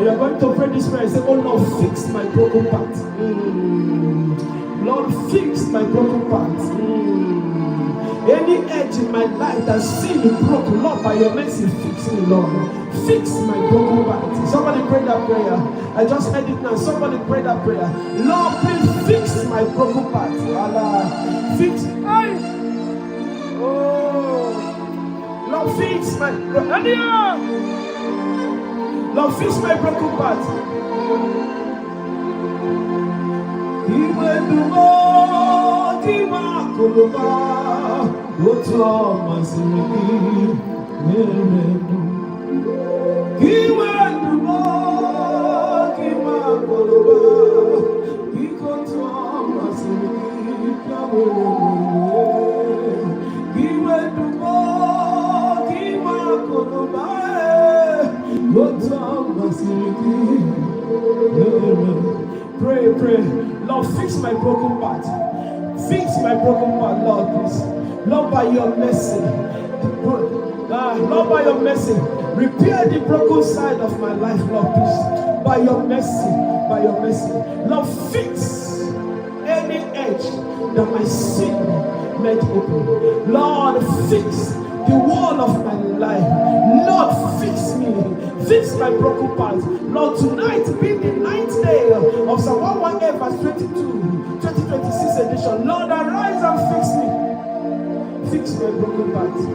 You're going to pray this prayer. Say, oh Lord, fix my broken part. Lord, fix my broken part. Any edge in my life that seems broken, Lord, by your mercy, fix me, Lord. Fix my broken part. Somebody pray that prayer. I just heard it now. Somebody pray that prayer. Lord, please fix my broken part. Allah, fix. fix my Lord, fix my broken part. Pray, pray. Lord, fix my broken part. Fix my broken part, Lord, please. Lord, by your mercy. Lord, by your mercy. Repair the broken side of my life, Lord, please. By your mercy. By your mercy. Lord, fix any edge that my sin made open. Lord, fix the wall of my life. Lord, fix me. Fix my broken parts. Lord, tonight being the 9th day of Psalm 118 verse 22, 2026 edition. Lord, arise and fix me. Fix my broken parts.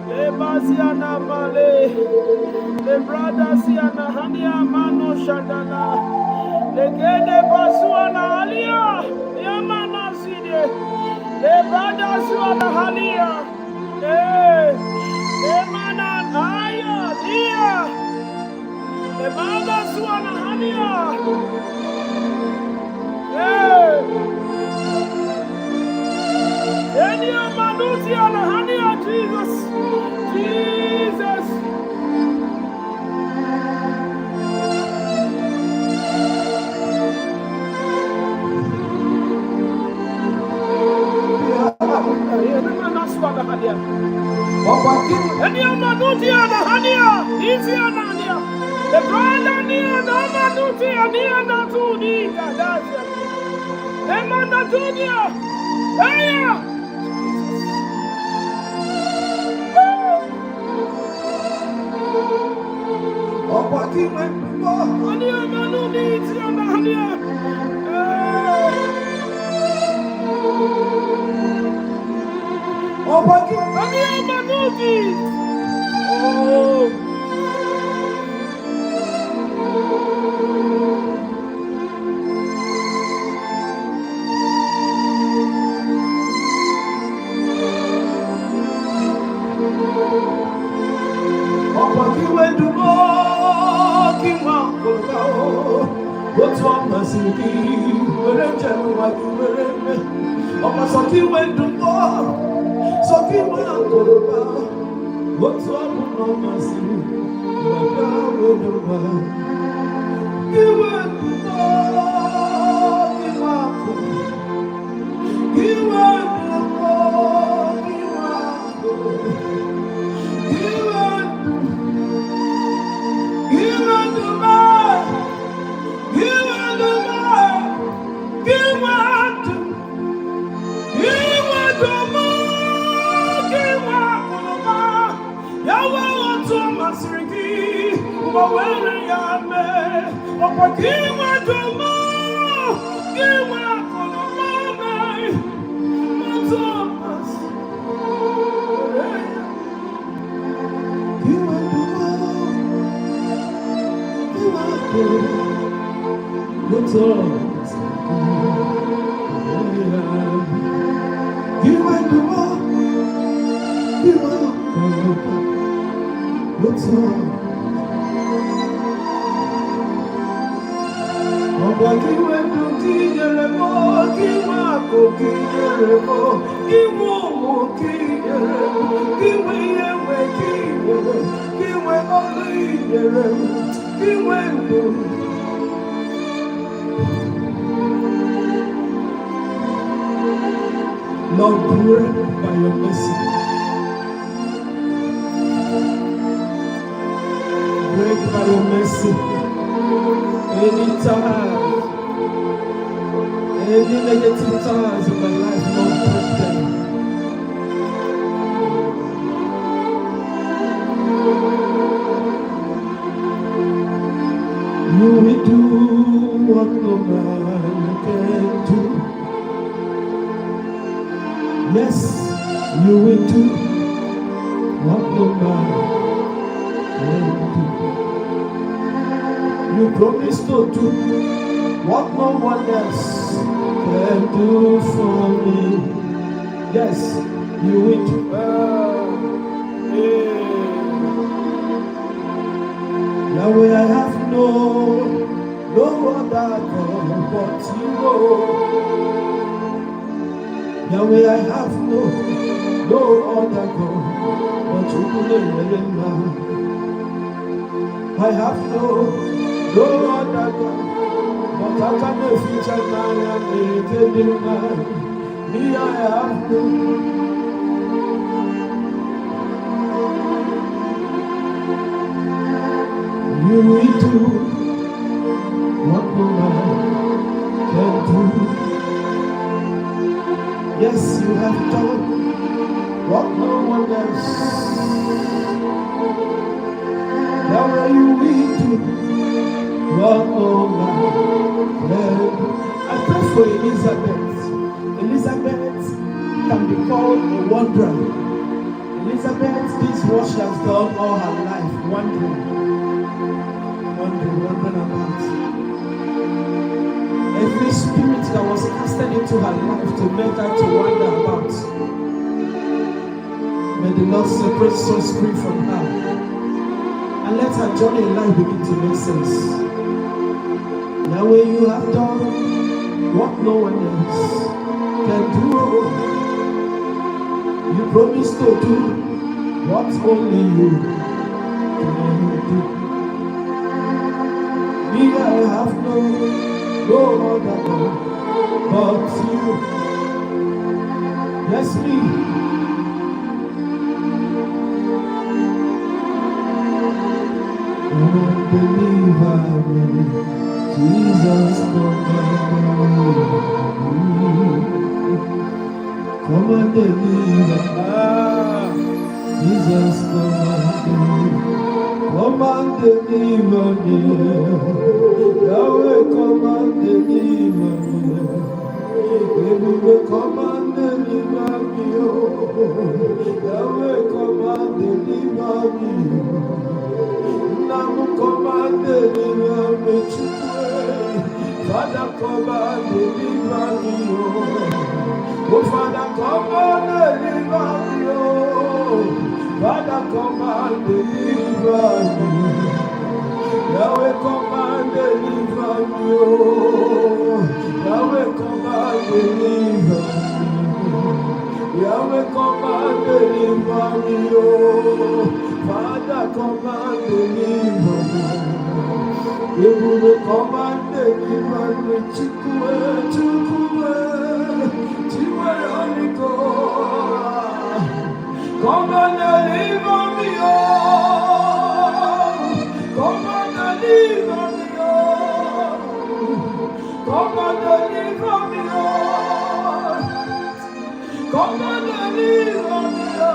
Lebasiana male, lebradasiana hania mano shadana, legede basuana alia, yamana side, lebradasuana halia, emana aya dia, lebradasuana halia, enia manusiana hania, Jesus. Jesus. Lord, break by your mercy. Break by your mercy. Anytime, any negative times in my life, Lord, break them. You will do what no man can do. Yes, you will do what no man can do. You promised to do what no one else can do for me. Yes, you will do. Yahweh, I have no other God but you. Yahweh, I have no other God but you. I have no other God but I can future man and make man. Me, I have no. You will do what no man can do. Yes, you have done what no one else. Now you will do what no man can do. I pray for Elizabeth. Elizabeth can be called a wanderer. Elizabeth, this is what she has done all her life, wandering about. Every spirit that was casted into her life to make her to wander about, may the Lord separate soul spirit from her and let her journey in life begin to make sense. Now when you have done what no one else can do, you promise to do what only you can do. Me, I have no other God but you. Yes, me. Come and deliver me, Jesus, come and deliver me, Jesus, come and deliver. Come and deliver me, Yahweh, come and deliver me. Baby, come and deliver me, Yahweh, come and deliver me. Now come and deliver me, Father, come and deliver me, oh Father, come and deliver me, Father, come and deliver me. Yahweh, come and deliver me. Yahweh, come and deliver me. Yahweh, come and deliver me. Father, come and deliver me. Yahweh, come and deliver me. Chikwe, Holy God. Come and deliver me, oh. Come and deliver me, oh. Come and deliver me, oh. Come and deliver me, oh.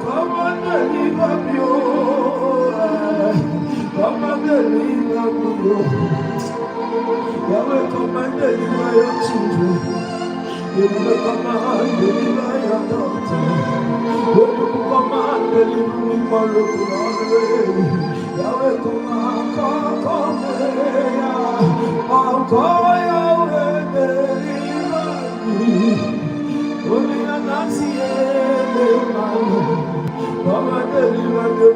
Come and deliver me, oh. Come and deliver me, oh. Yahweh, come and deliver your children. Yahweh, come and deliver your daughter. Yahweh, come and deliver me, Yahweh, come here. I'll call Yahweh, deliver me. Only a Nazi, come and deliver the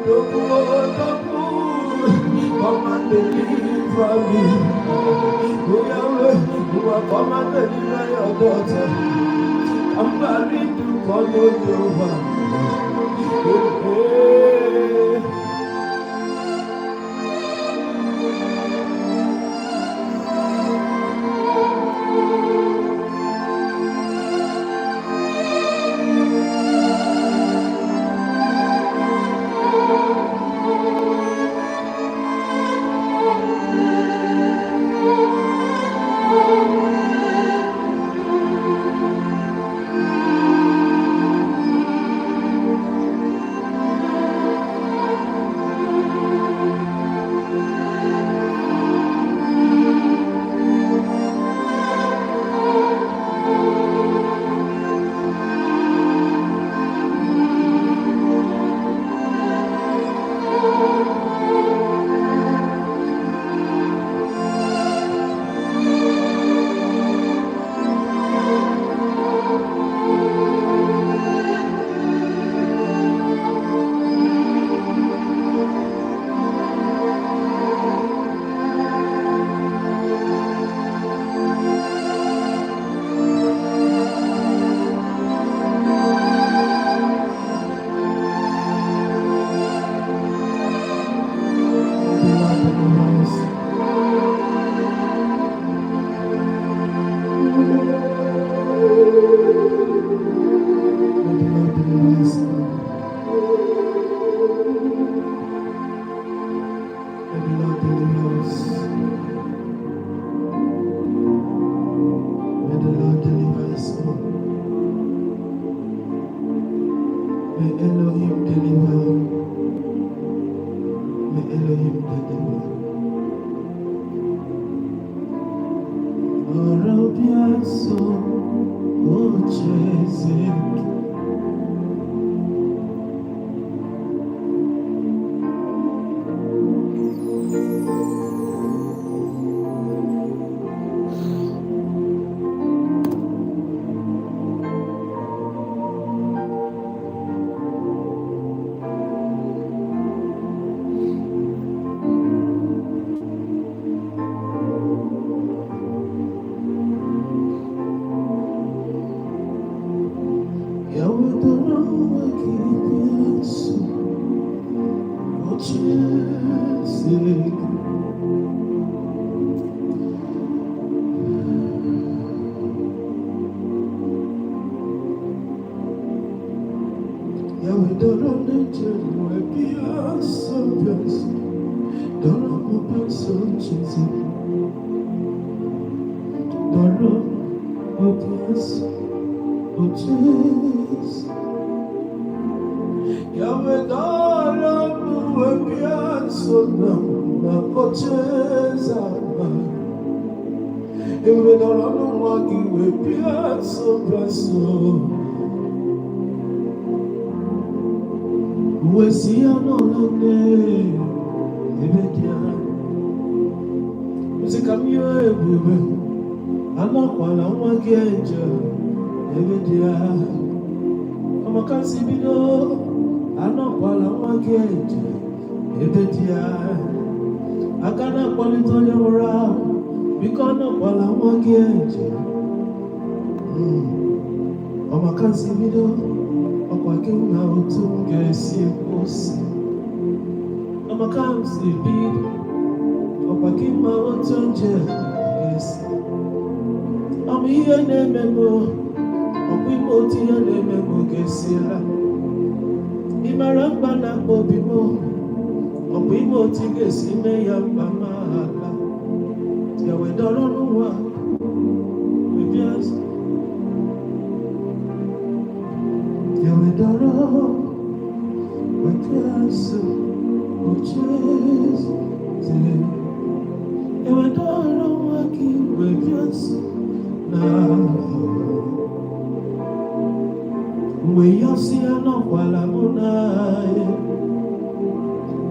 come and deliver me. Oh Yahweh, you are come and deliver your daughter. I'm married to come over. Motiane Memogesiela. Imarambana Bobimo. Obimo Tiges Imeya Mamala. Yahweh Doronuwa. Yes. Yahweh Doro. Yes. Jesus. Yahweh Doro Waki. Yes. We see no palamuna,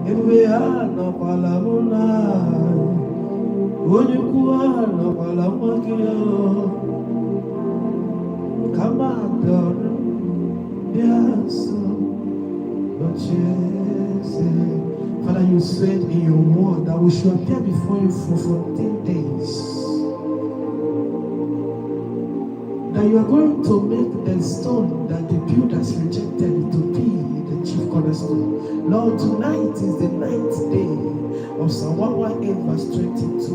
we are no palamuna. When you go no palamakio, come on, yes, Father, you said in your word that we should appear before you for 14 days. That you are going to make the stone that the builders rejected to be the chief cornerstone. Lord, tonight is the 9th day of Psalm 118 verse 22.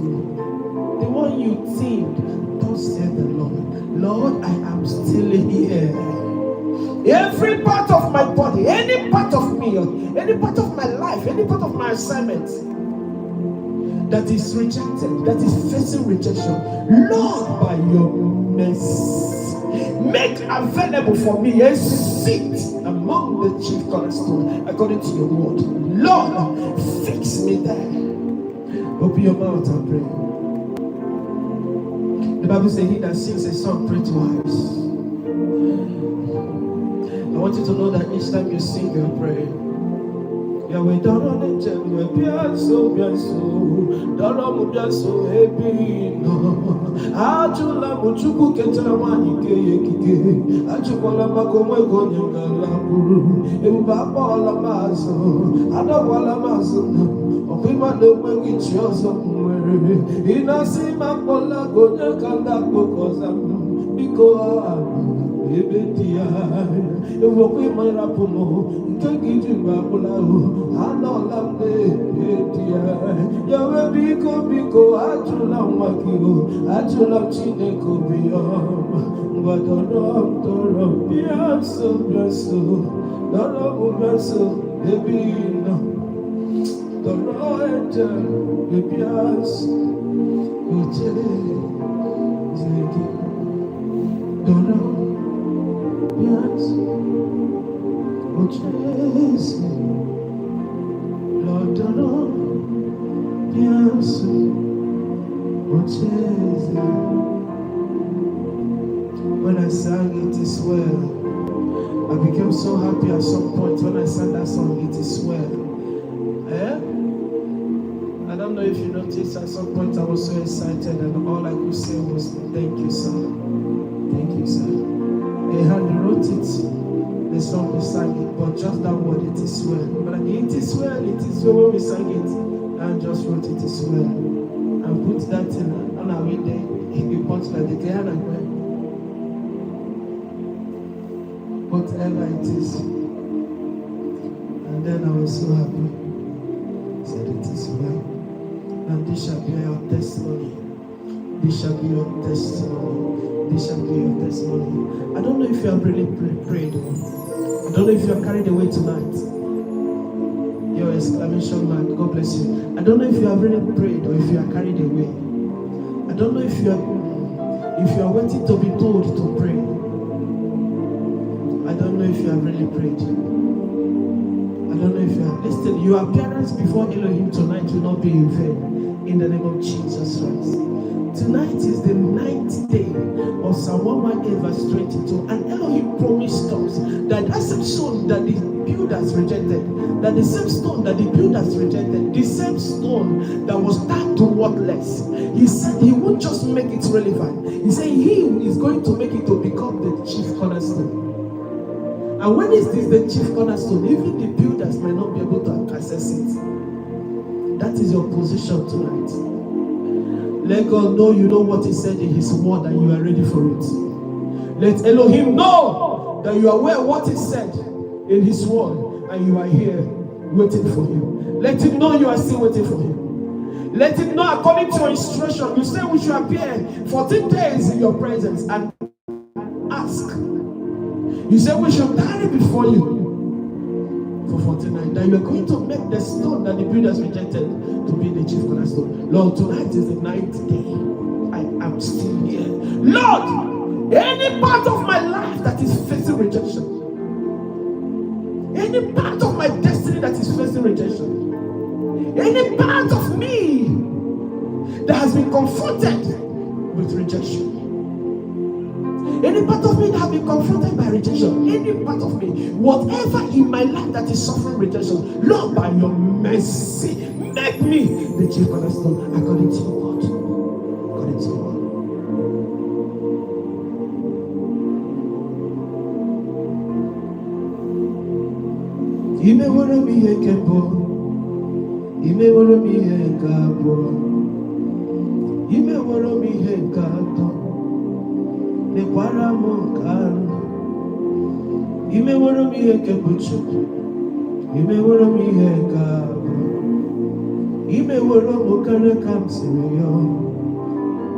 The one you think, thus said the Lord. Lord, I am still here. Every part of my body, any part of me, any part of my life, any part of my assignment that is rejected, that is facing rejection, Lord, by your mercy, make available for me a seat among the chief cornerstone according to your word. Lord, fix me there. Open your mouth and pray. The Bible says he that sings a song pray twice. I want you to know that each time you sing your prayer, Yahweh Doro Nejem Biaso Doro Biaso Ebino Ajula Muchuku Ketara Wanike Yekike Achukola Makomwe Gonyangala Buru Ebaba Ola Mazo Adawala Mazo Opima Domengi Chiozo Mwere Inasima Kola Gonyakanda Kokoza Biko Ebetia, Evoke my rapuno, Kagiji Babulao, Hanolamde, Etia, Yahweh Biko, Ajula Makio, Ajula Chineko Biom, Badoro, Biaso, Doro Basso, Ebino, Doro Enter, Bias, Doro. Yes, oh Jesus, Lord, yes, oh Jesus. When I sang It Is Well, I became so happy at some point when I sang that song, It Is Well. I don't know if you noticed, at some point I was so excited and all I could say was, thank you, sir. Thank you, sir. They had wrote it, the song we sang it, but just that word, it is well. But it is well when we sang it, and just wrote it is well. And put that in, and I read there, he puts like the can and whatever it is. And then I was so happy. I said it is well. And this shall be your testimony. This shall be your testimony. This shall be your testimony. I don't know if you have really prayed. I don't know if you are carried away tonight. Your exclamation mark, God bless you. I don't know if you have really prayed or if you are carried away. I don't know if you are waiting to be told to pray. I don't know if you have really prayed. I don't know if you have. Listen, your appearance before Elohim tonight will not be in vain. In the name of Jesus Christ. Tonight is the 9th day of Psalm 118 verse 22, and Elohim promised us that that same stone that the builders rejected, that the same stone that the builders rejected, the same stone that was turned to worthless, he said he won't just make it relevant. He said he is going to make it to become the chief cornerstone. And when is this the chief cornerstone? Even the builders might not be able to access it. That is your position tonight. Let God know you know what he said in his word and you are ready for it. Let Elohim know that you are aware of what he said in his word and you are here waiting for him. Let him know you are still waiting for him. Let him know according to your instruction. You say we should appear 14 days in your presence and ask. You said we should tarry before you for 49, that you are going to make the stone that the builders rejected to be the chief cornerstone. Lord, tonight is the 9th day. I am still here. Lord, any part of my life that is facing rejection, any part of my destiny that is facing rejection, any part of me that has been confronted with rejection, any part of me that has been confronted by rejection, any part of me, whatever in my life that is suffering rejection, Lord, by your mercy, make me the chief cornerstone according to your word. According to your word. Ime woro mi ihe kebo, ime woro mi ihe nke abụọ, ime woro mi ihe nke atọ, mekwara m nke anọ. Ime woro mi ihe kebo Chukwu, ime woro mi ihe nke abụọ, ime woro m karịa ka m siri yọọ,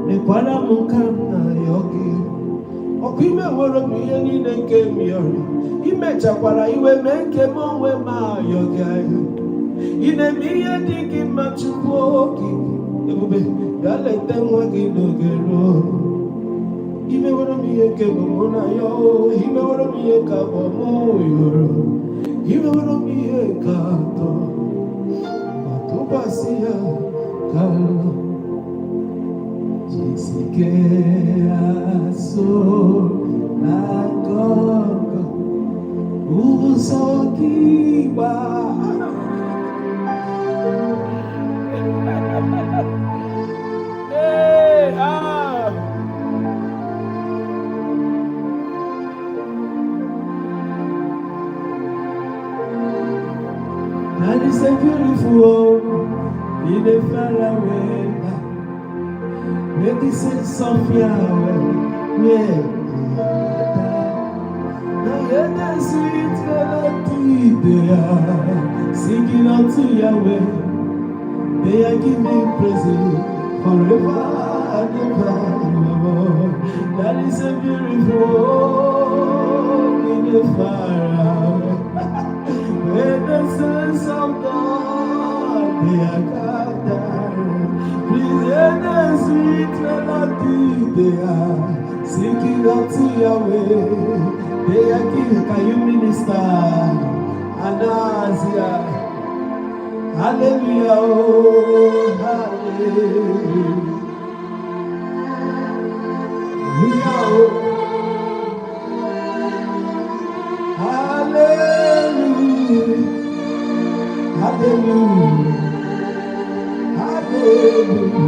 mekwara m nke m na-ayọ gị. Ọkụ ime woro m ihe niile nke m yọrọ, imechakwara iwe mee nke m onwe m ayọ gị ayọ. Ị na-eme ihe dị gị mma Chukwu oge ebube, ya leta nwa gị n'oge ruo. Imeworo m ihe nke bụ mụ na ya, imeworo m ihe ka bụ mụ yọrọ, imeworo m ihe ka atọ, ma tụkwasị ya ka jisike asọ na ngọngọ ụzọ gị gbaa. And it's a beautiful home in a faraway land. Make the sense of Yahweh, yeah. Now hear the sweet melody they are singing unto Yahweh. They are giving praise forever and ever. That is a beautiful home in a faraway. Where the sons of God, they are gathered. Please hear the sweet melody they are singing unto Yahweh. They are giving, can you minister? Anasia. Hallelujah, oh, hallelujah, oh, hallelujah. Hallelujah, hallelujah, hallelujah,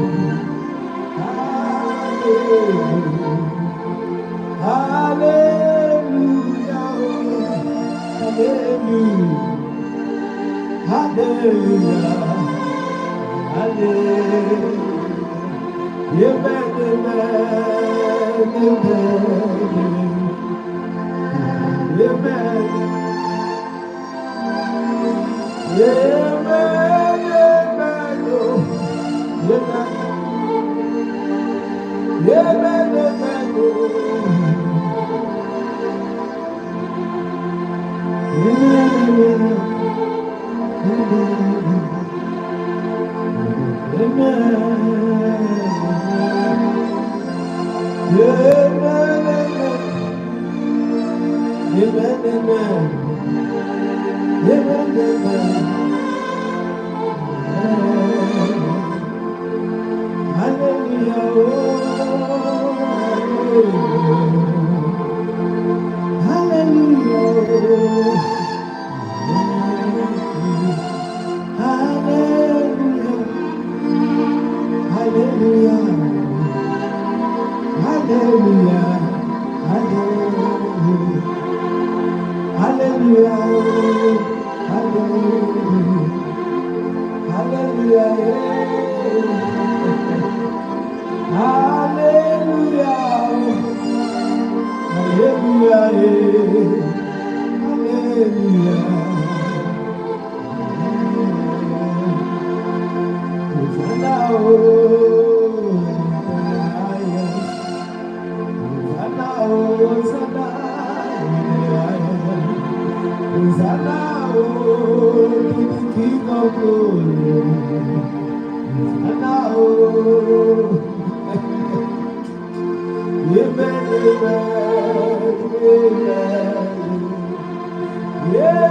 hallelujah, hallelujah, hallelujah, amen, amen, amen. Amen, amen, oh, amen, amen, amen, oh, amen, Hosanna, oh, to the King of glory. Hosanna, oh. Amen, amen, amen,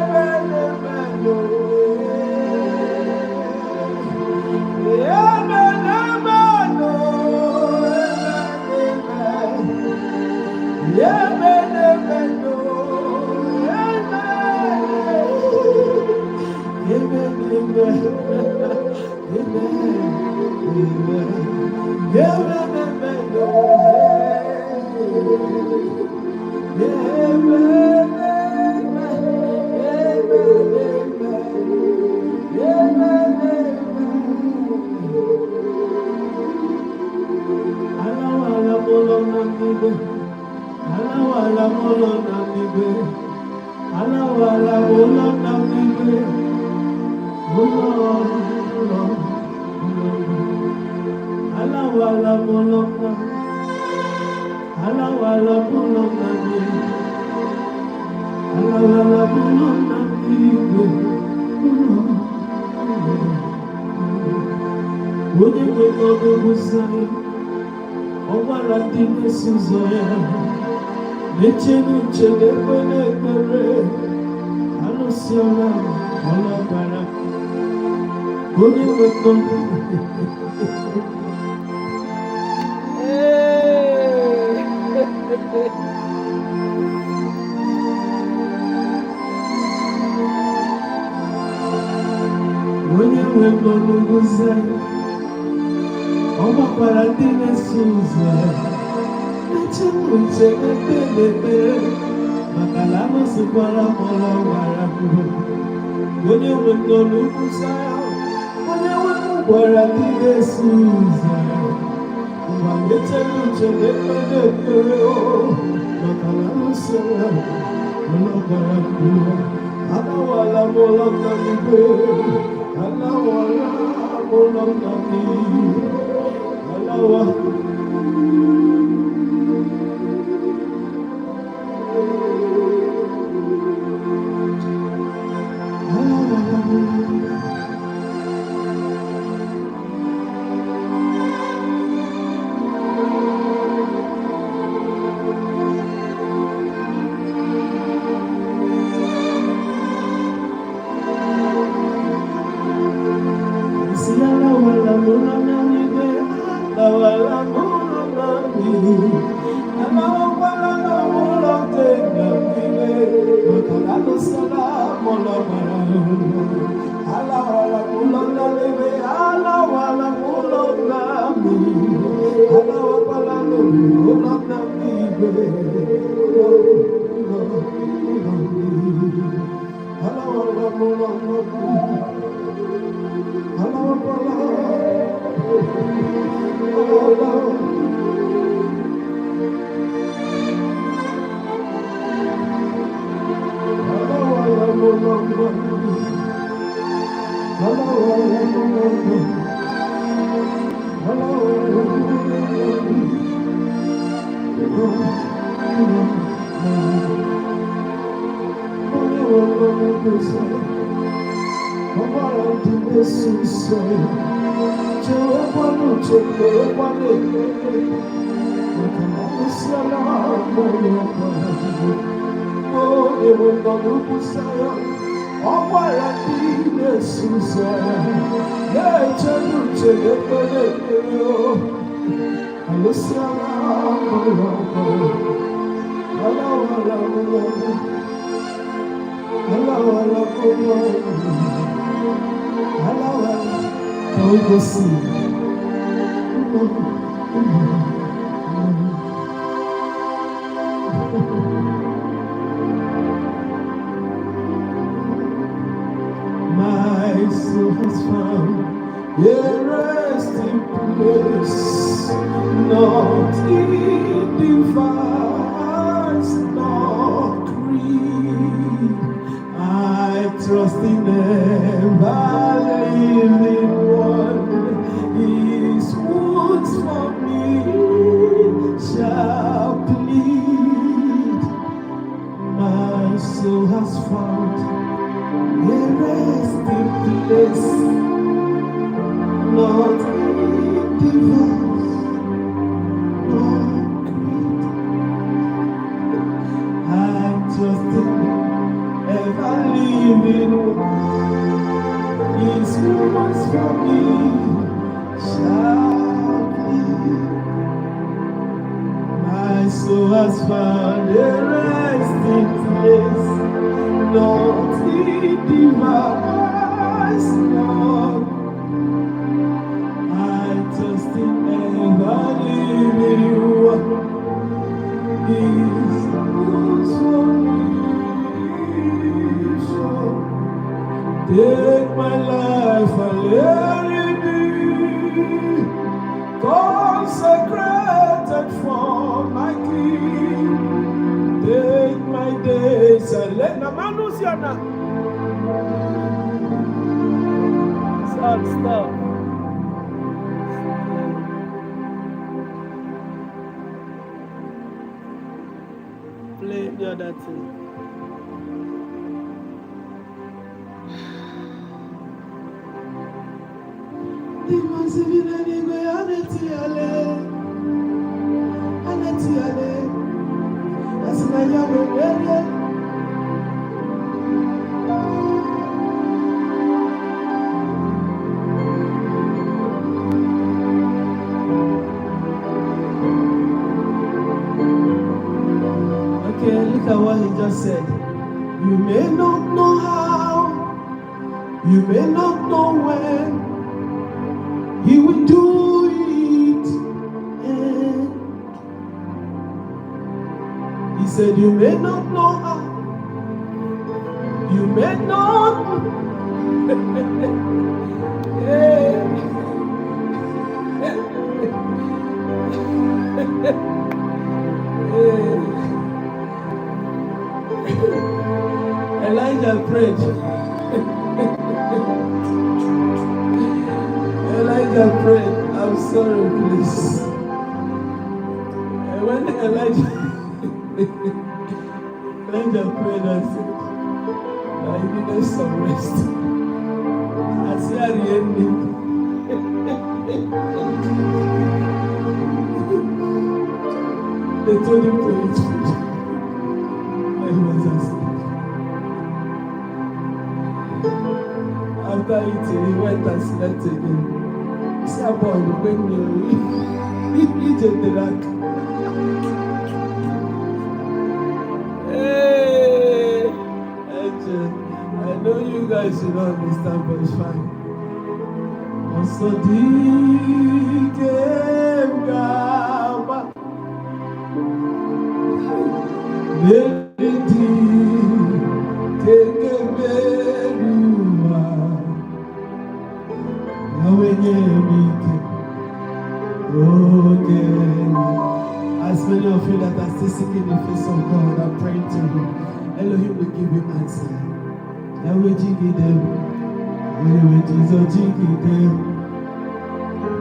soul has found a resting place, not in divorce, not great. I'm trusting ever living His wounds for me shall be. My soul has found a resting place, not in device, Lord. I trust in ever living one. His wounds for me shall take my life and let it be consecrated for my King. Take my days and let the Manusiana stop. Play the other thing. Okay, look at what he just said. You may not know how, you may not know when, He will do it. And He said, you may not know how, you may not. Elijah prayed. Elijah prayed, I'm sorry, please. And when Elijah prayed, I said, I needed some rest. I see at the ending. They told him to eat food. And he was asleep. After eating, he went and slept again. See how boy, when you eat the rack. Hey, I know you guys should not understand, but it's fine. Also, Gaba. As many of you that are still seeking the face of God are praying to Him, Elohim will give you answer. Yahweh Jigidem, Yahweh Jesus Jigidem,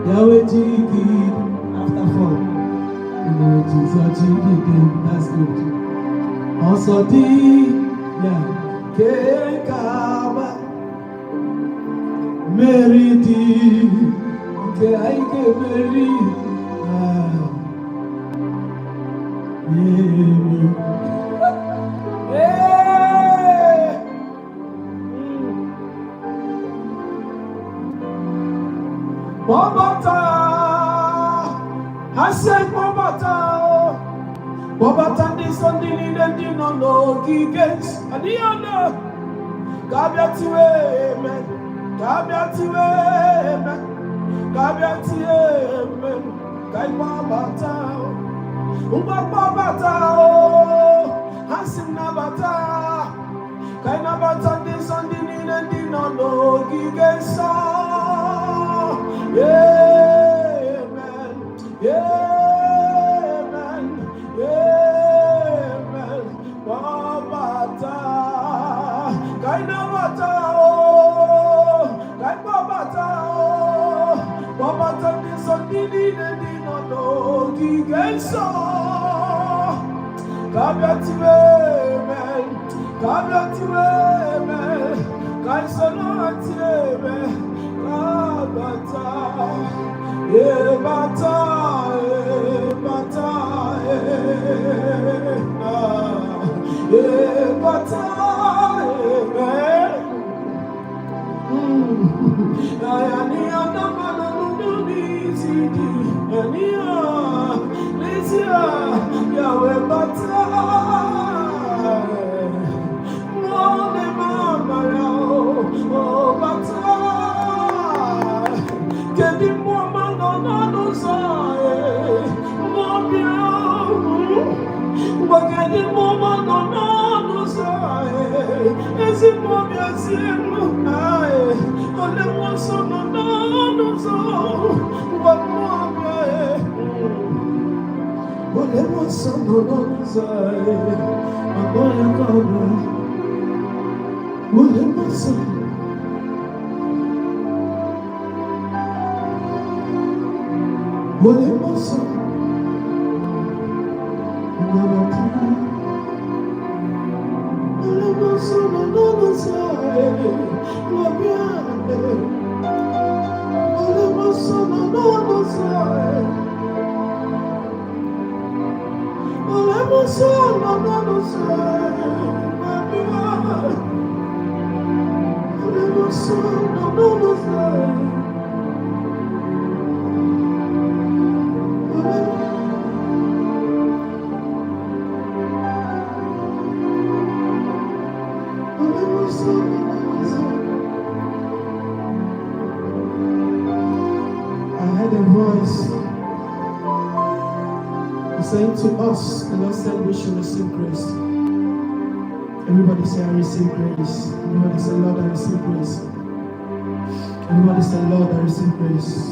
Yahweh Jigidem. After 4, Yahweh Jesus Jigidem. That's good. Also Kekaba Meridi Keike Meri Bobata I said Bobata this on the need no gigs and the other Gabiatiwe Kai Bobata Bobata Hasim Nabata Kai Nabata this on the need no gigs Amen. Babata, Kainabata, Kaibabata, Babata, this on the no gigenso. Kabiatiwe, Saying to us, the Lord said we should receive grace. Everybody say, I receive grace. Everybody say, Lord, I receive grace. Everybody say, Lord, I receive grace.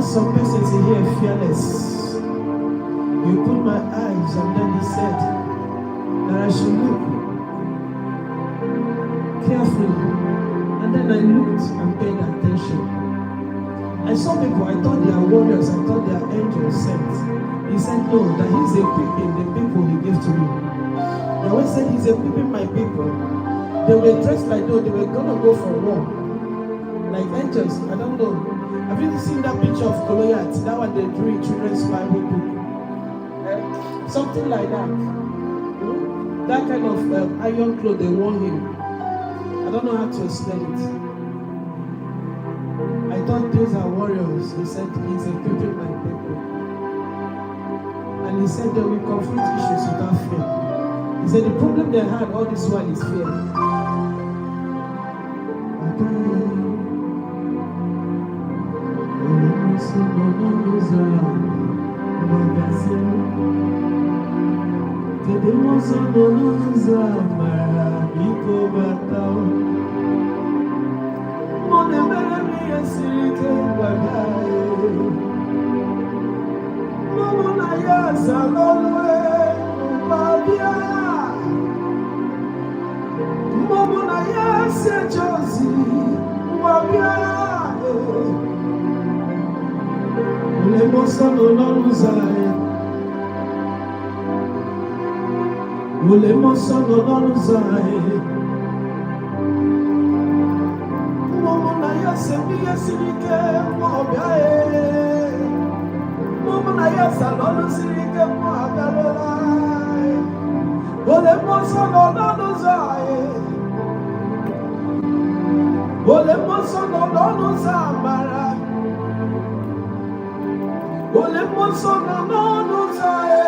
Some persons in here fearless. You put my eyes, and then he said that I should look carefully. And then I looked and paid attention. I saw people, I thought they are warriors, I thought they are angels sent. He said no, that he's equipping the people he gave to me. He always said he's equipping my people. They were dressed like though they were gonna go for war. Like angels, I don't know. Have you seen that picture of Goliath? That one they drew in children's Bible book. Something like that. That kind of iron cloth they wore him. I don't know how to explain it. I thought those are warriors. He said he's equipping my people. And he said they will confront issues without fear. He said the problem they had all this while is fear. na yasa lolu sirike mo agalola. Ole mo so no no zae. Ole mo so no no zamara. Ole mo so no zae.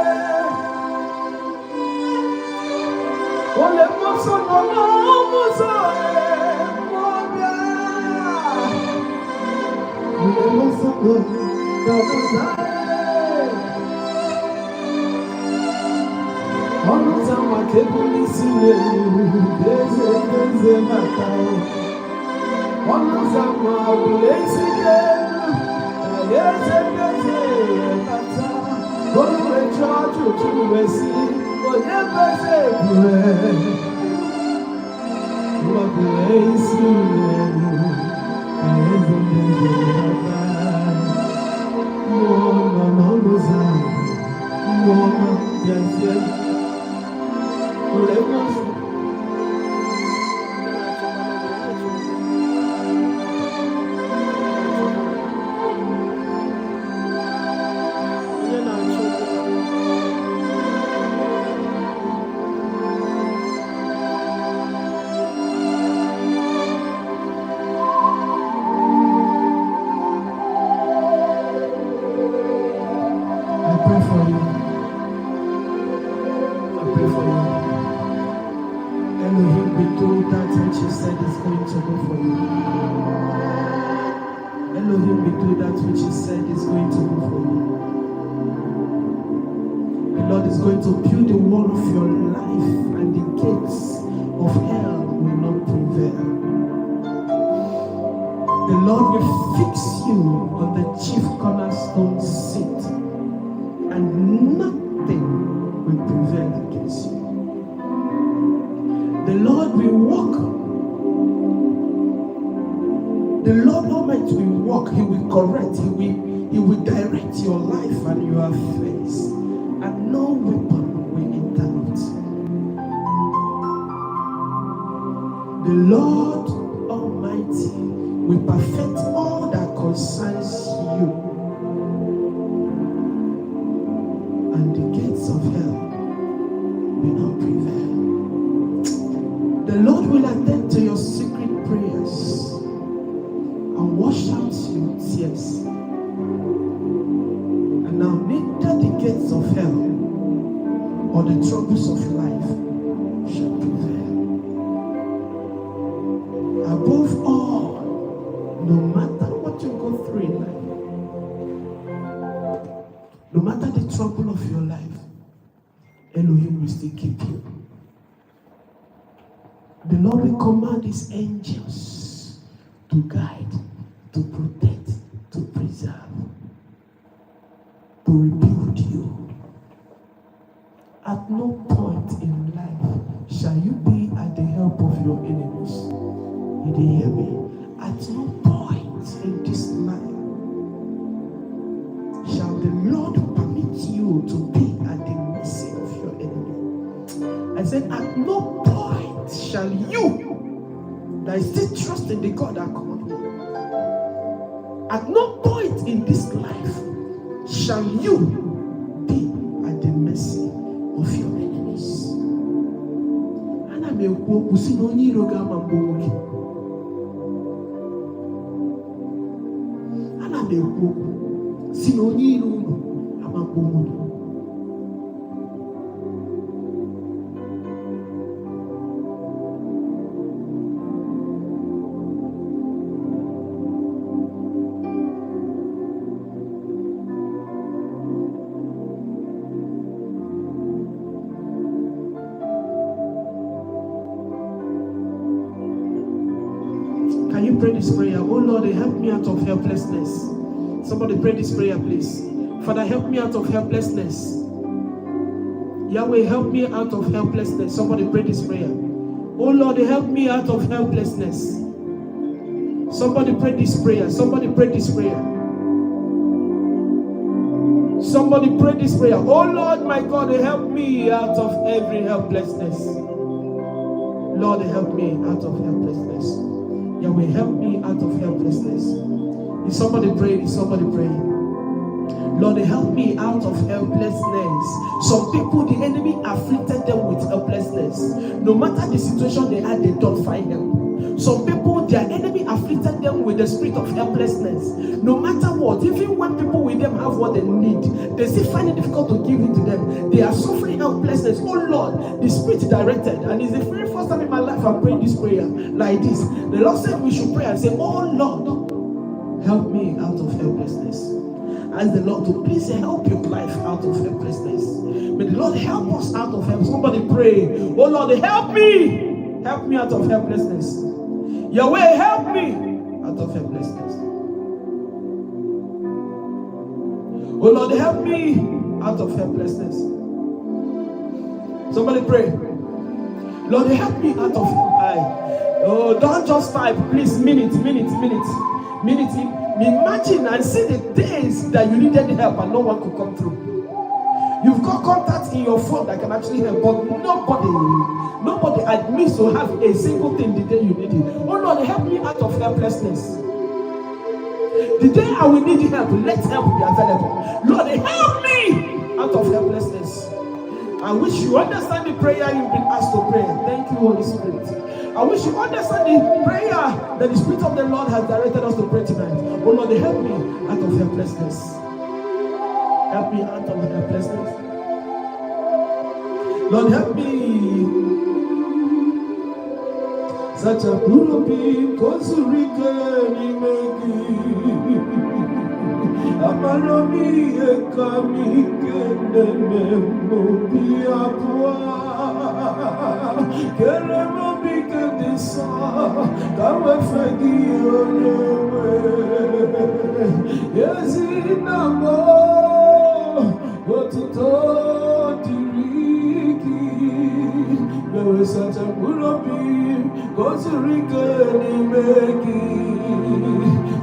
Ole mo so no zae. Ole mo so no zae. Ono zama kebuli sile, deze matao. Ono zama ule sile, deze kata. Ono wecha chuchu wesi, onye bese kure. Wabule sile, deze mata. Mwana ono zama, mwana yase. He will direct your life and your affairs, and no weapon will interrupt. The Lord Almighty will perfect all that concerns you, and the gates of hell will not prevail. The Lord will attend to your secret prayers and wash out your tears. And now neither the gates of hell or the troubles of life shall prevail. Above all, no matter what you go through in life, no matter the trouble of your life, Elohim will still keep you. The Lord will command his angels to guide, to protect, to preserve, to rebuild you. At no point in life shall you be at the help of your enemies. You didn't hear me? At no point in this life shall the Lord permit you to be at the mercy of your enemy. I said, at no point shall you that is still trust in the God that called you. At no point in this life shall you be at the mercy of your enemies. And I'm a woman si no ni roga mambogi. And I'm a woman si no ni roga mambogi. Pray this prayer. Oh Lord, help me out of helplessness. Somebody pray this prayer, please. Father, help me out of helplessness. Yahweh, help me out of helplessness. Somebody pray this prayer. Oh Lord, help me out of helplessness. Somebody pray this prayer. Somebody pray this prayer. Somebody pray this prayer. Oh Lord, my God, help me out of every helplessness. Lord, help me out of helplessness. Yahweh, help me out of helplessness. Is somebody praying? Is somebody praying? Lord, help me out of helplessness. Some people, the enemy afflicted them with helplessness. No matter the situation they are, they don't find help. Some people, their enemy afflicted them with the spirit of helplessness. No matter what, even when people with them have what they need, they still find it difficult to give it to them. They are suffering helplessness. Oh Lord, the spirit directed, and it's the very first time in my life I'm praying this prayer like this. The Lord said we should pray and say, oh Lord, help me out of helplessness. Ask the Lord to please help your life out of helplessness. May the Lord help us out of helplessness. Somebody pray, oh Lord, help me. Help me out of helplessness. Yahweh, help me out of helplessness. Oh Lord, help me out of helplessness. Somebody pray. Lord, help me out of oh, don't just type, please. Minute. Imagine and see the days that you needed help and no one could come through. You've got contacts in your phone that can actually help, but nobody admits to have a single thing the day you need it. Oh Lord, help me out of helplessness. The day I will need help, let help be available. Lord, help me out of helplessness. I wish you understand the prayer you've been asked to pray. Thank you, Holy Spirit. I wish you understand the prayer that the Spirit of the Lord has directed us to pray tonight. Oh Lord, help me out of helplessness. Help me out of helplessness. Lord, help me. Such a purity, Amarami ekami keneme mobiapua keremo bikedisa kawe fegi onewe yezinamo otuto diriki lewe sacha kurobi kozurike nimeki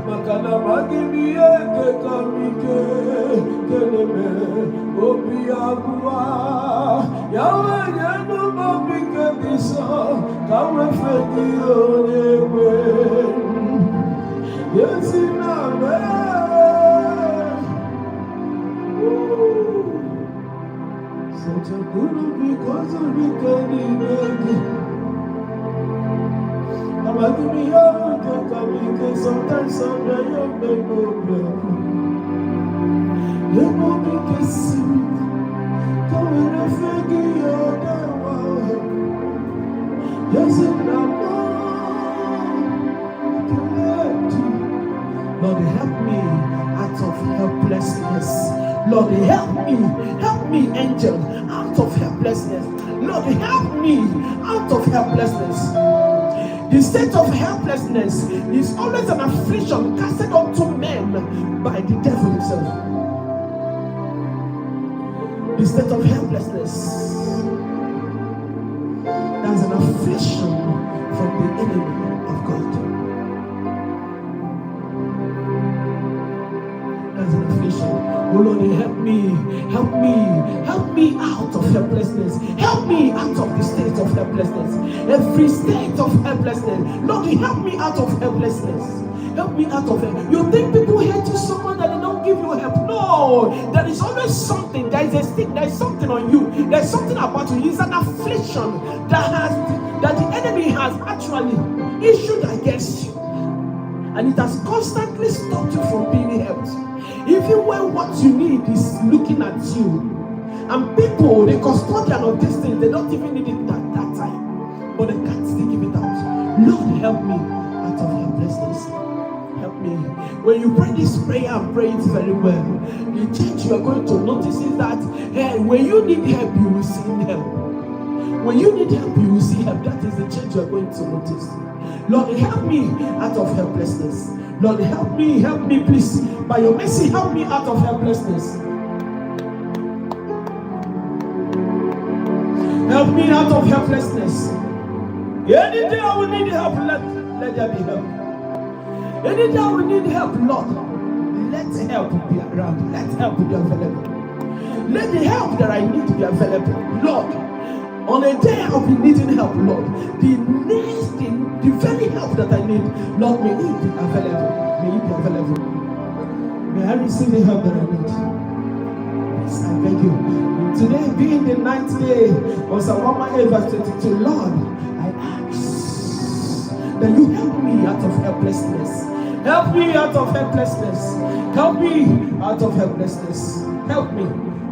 makana magimi eke kamike keneme obiagua yawe yenu mabike bisa kawe fegi onewe yeziname such a good because of the candy. Sometimes I'm young, they know. You know me, kiss you. Come in and figure your name. Yes, and Lord, help me out of helplessness. Lord, help me, angel, out of helplessness. Lord, help me out of helplessness. The state of helplessness is always an affliction casted unto men by the devil himself. The state of helplessness, that's an affliction from the enemy of God. That's an affliction. Oh Lord, help me out of helplessness. Help me out of the state of helplessness. Every state of helplessness. Lord, help me out of helplessness. Help me out of it. You think people hate you so much that they don't give you help? No, there is always something. There is a stick. There is something on you. There is something about you. It's an affliction that the enemy has actually issued against you, and it has constantly stopped you from being helped. Even when what you need is looking at you, and people, the custodian of these things, they don't even need it at that time, but they can't still give it out. Lord, help me out of helplessness. Help me. When you pray this prayer and pray it very well, the change you are going to notice is that when you need help, you will see help. When you need help, you will see help. That is the change you are going to notice. Lord, help me out of helplessness. Lord, help me, please. By your mercy, help me out of helplessness. Help me out of helplessness. Any day I will need help, let there be help. Any day I will need help, Lord, let help be around. Let help be available. Let the help that I need be available. Lord, on a day I'll be needing help, Lord. The very help that I need, Lord, may it be available. May it be available. May I receive the help that I need. Please, I beg you. Today being the 9th day of Psalm 118 verse 22, Lord, I ask that you help me out of helplessness. Help me out of helplessness. Help me out of helplessness. Help me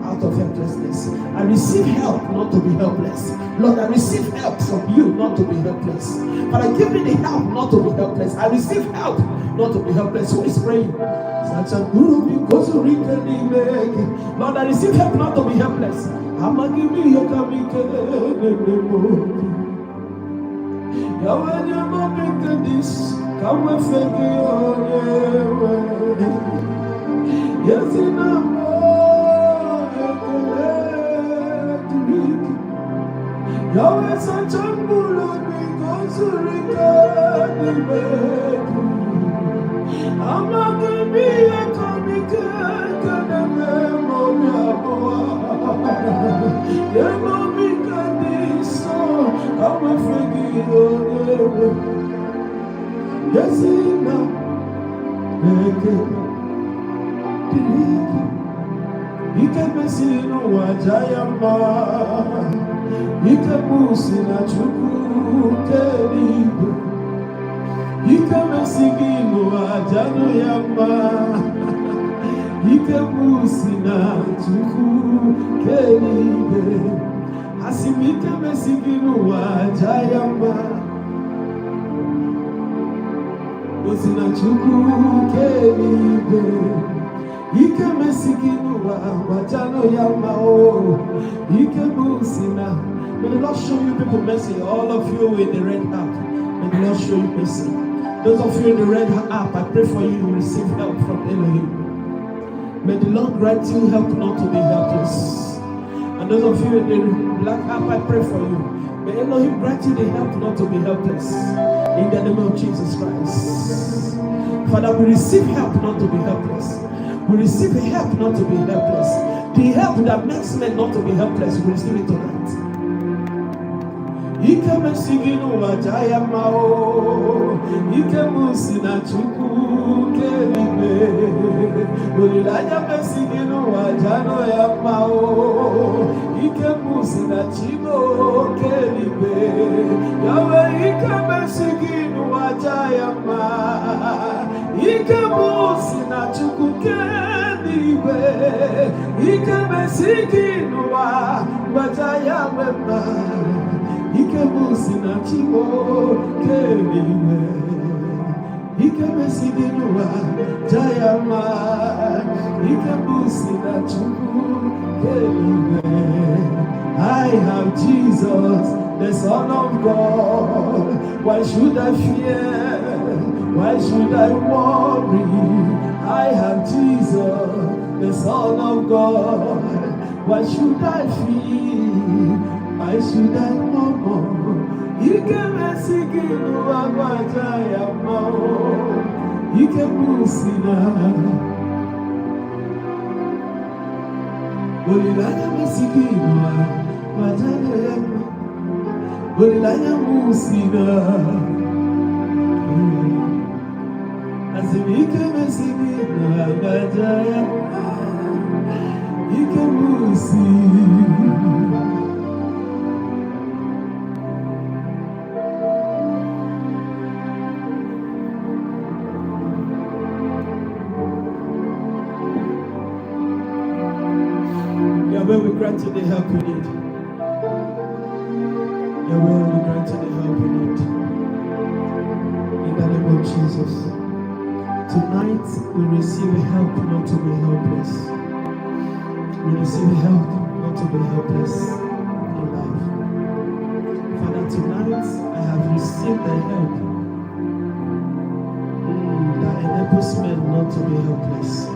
out of helplessness. I receive help not to be helpless. Lord, I receive help from you not to be helpless. But I give me the help not to be helpless. I receive help not to be helpless. Who is praying? Lord, I receive help not to be helpless. I'm a give me your coming. This come and fake it. Yes, in a Yahweh such a bullet because you regard the baby. I'm not gonna be a comic and a memory. Yeah, mommy got this song. I'm a figure. Yes, enough. Ikemesino wajayamba Ikebusina chukukelibu Ikemesigino wajano yamba Ikebusina chukukelibu Asimike mesigino wajayamba Usina chukukelibu Ike mesiginu wajano yamao. Ike busina. May the Lord show you people mercy. All of you in the red app. May the Lord show you mercy. Those of you in the red app, I pray for you. You receive help from Elohim. May the Lord grant you help not to be helpless. And those of you in the black app, I pray for you. May Elohim grant you the help not to be helpless. In the name of Jesus Christ. Father, we receive help not to be helpless. We receive help not to be helpless. The help that makes men not to be helpless, we receive it tonight. Ike mesiginu wajaya mao. Ike musina chuku kelibe. Ulilanya mesiginu wajano ya mao. Ike musina chibo kelibe. Yawe ike mesiginu wajaya mao. Ike musina chuku kelibe. Ike mesiginu wajaya mao. Ike busina chibo keliwe. Ike mesiginu jayama. Ike busina chibo keliwe. I have Jesus, the Son of God. Why should I fear? Why should I worry? I have Jesus, the Son of God. Why should I fear? Why should I murmur? Ike mesiginu wajaya mao. Ike busina. Olilanya mesiginu wajaya mao. Olilanya busina. Asimike mesiginu wajaya mao. Ike busina. Yahweh will grant you the help you need. Yahweh will grant you the help you need. In the name of Jesus. Tonight we receive help not to be helpless. We receive help not to be helpless in life. Father, tonight I have received the help that enables men not to be helpless.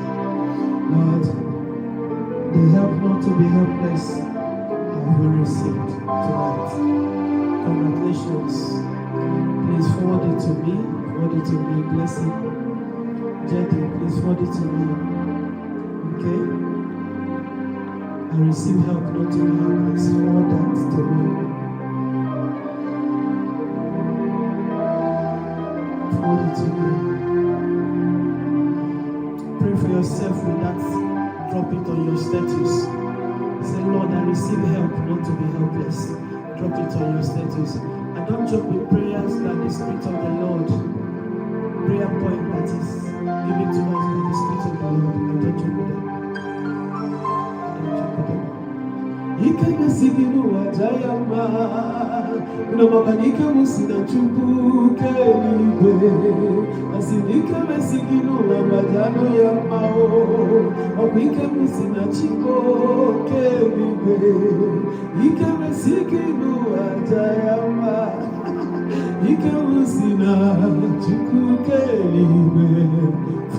Lord, the help not to be helpless have been received tonight. Congratulations. Please forward it to me. Forward it to me. Blessing. Gently, please forward it to me. Okay? I receive help not to be helpless. Forward that to me. Forward it to me. Pray for yourself with that, drop it on your status. Say, Lord, I receive help not to be helpless. Drop it on your status. And don't joke with prayers that the Spirit of the Lord, prayer point that is given to us by the Spirit of the Lord. And don't joke with them. Don't joke with them. Ikeme siginu ajayama Unababanike musina chupuke libe Asinike mesiginu amajano yamao Obike musina chipoke libe Ikeme siginu ajayama Ike musina chupuke libe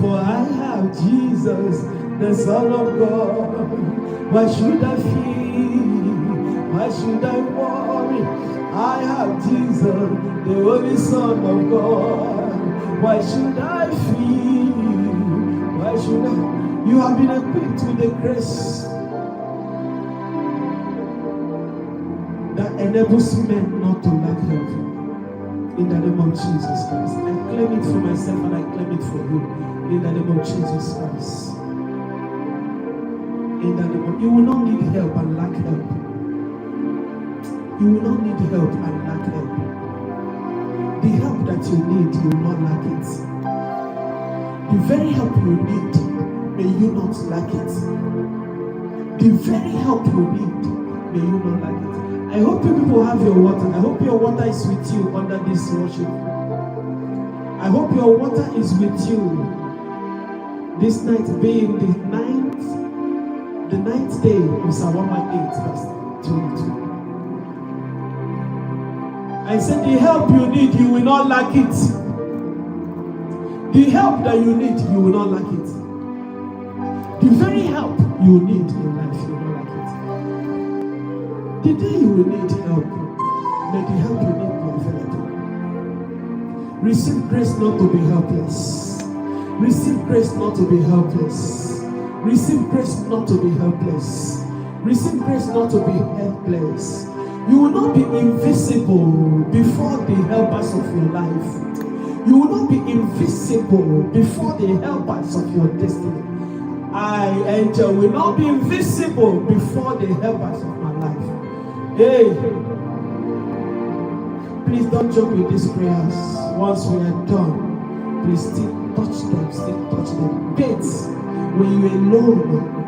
For I have Jesus, the Son of God. Why should I fear? Why should I worry? I have Jesus, the only Son of God. Why should I fear? Why should I? You have been equipped with the grace that enables men not to lack help. In the name of Jesus Christ. I claim it for myself and I claim it for you. In the name of Jesus Christ. In the name of, you will not need help and lack help. You will not need help and lack help. The help that you need, you will not lack it. The very help you need, may you not lack it. The very help you need, may you not lack it. I hope you people have your water. I hope your water is with you under this worship. I hope your water is with you this night, being the ninth day of Psalm 118, verse 22. I said the help you need, you will not lack it. The help that you need, you will not lack it. The very help you need in life, you will not lack it. The day you will need help, may the help you need be available. Receive grace not to be helpless. Receive grace not to be helpless. Receive grace not to be helpless. Receive grace not to be helpless. You will not be invisible before the helpers of your life. You will not be invisible before the helpers of your destiny. I, angel, will not be invisible before the helpers of my life. Hey, please don't joke with these prayers. Once we are done, please still touch them, Bates, when you're alone,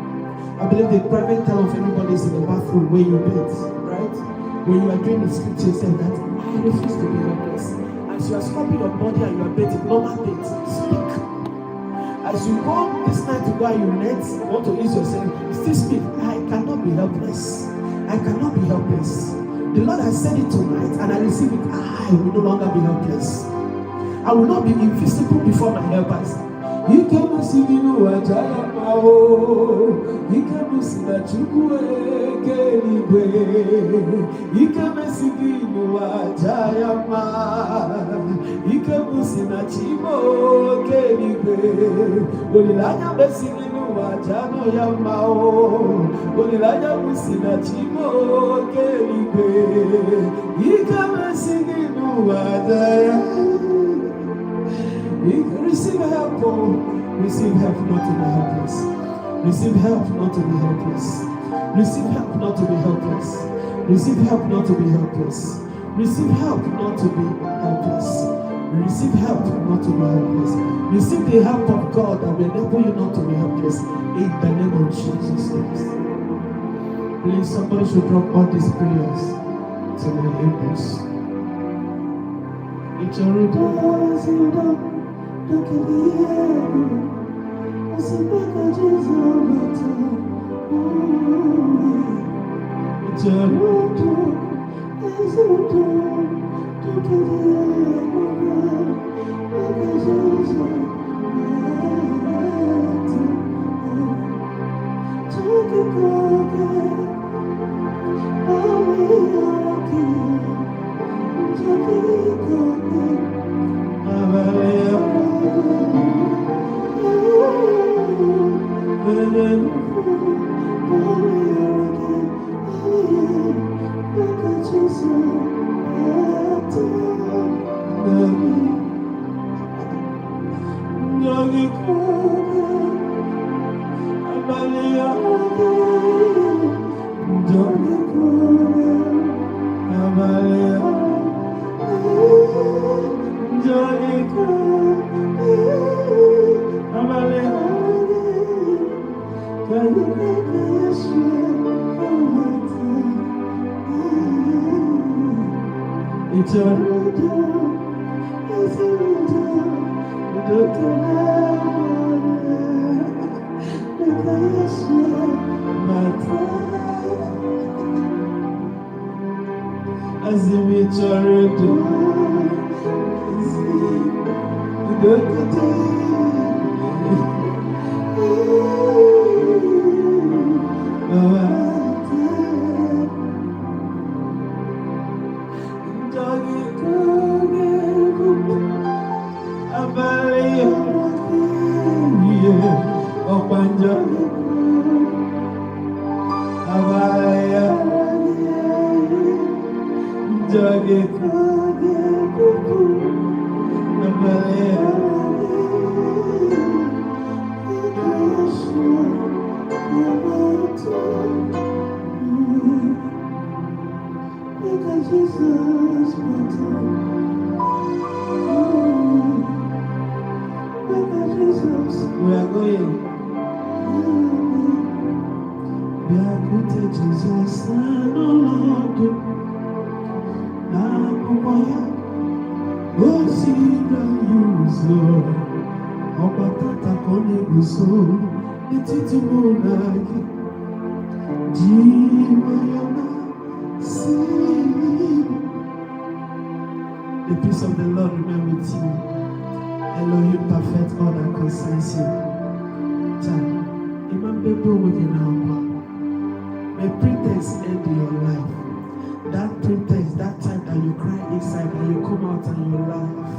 I believe the private time of everybody is in the bathroom when you bathe, right? When you are doing the scripture, say that I refuse to be helpless. As you are scrubbing your body and you are bathing, normal bath, speak. As you go this night to go and you want to ease yourself, still speak. I cannot be helpless. I cannot be helpless. The Lord has said it tonight and I receive it. I will no longer be helpless. I will not be invisible before my helpers. You can see you at you can see that you you can see you at you can see that you Olilanya besinginu wajano yamao Olilanya musina chimo kelibe Ika besinginu wajaya Receive help, receive help not to be helpless. Receive help not to be helpless. Receive help not to be helpless. Receive help not to be helpless. Receive help not to be helpless. Receive help not to be helpless. Receive the help of God that will enable you not to be helpless in the name of Jesus Christ. Please, somebody should drop all these prayers to the angels. It's already done. Look at the air. I see packages all the time. It's already done. Look at the air. Packages all the The peace of the Lord remain with you. Elohim perfect all that concerns you. May pretense end in your life. That pretense, that time that you cry inside and you come out and you laugh,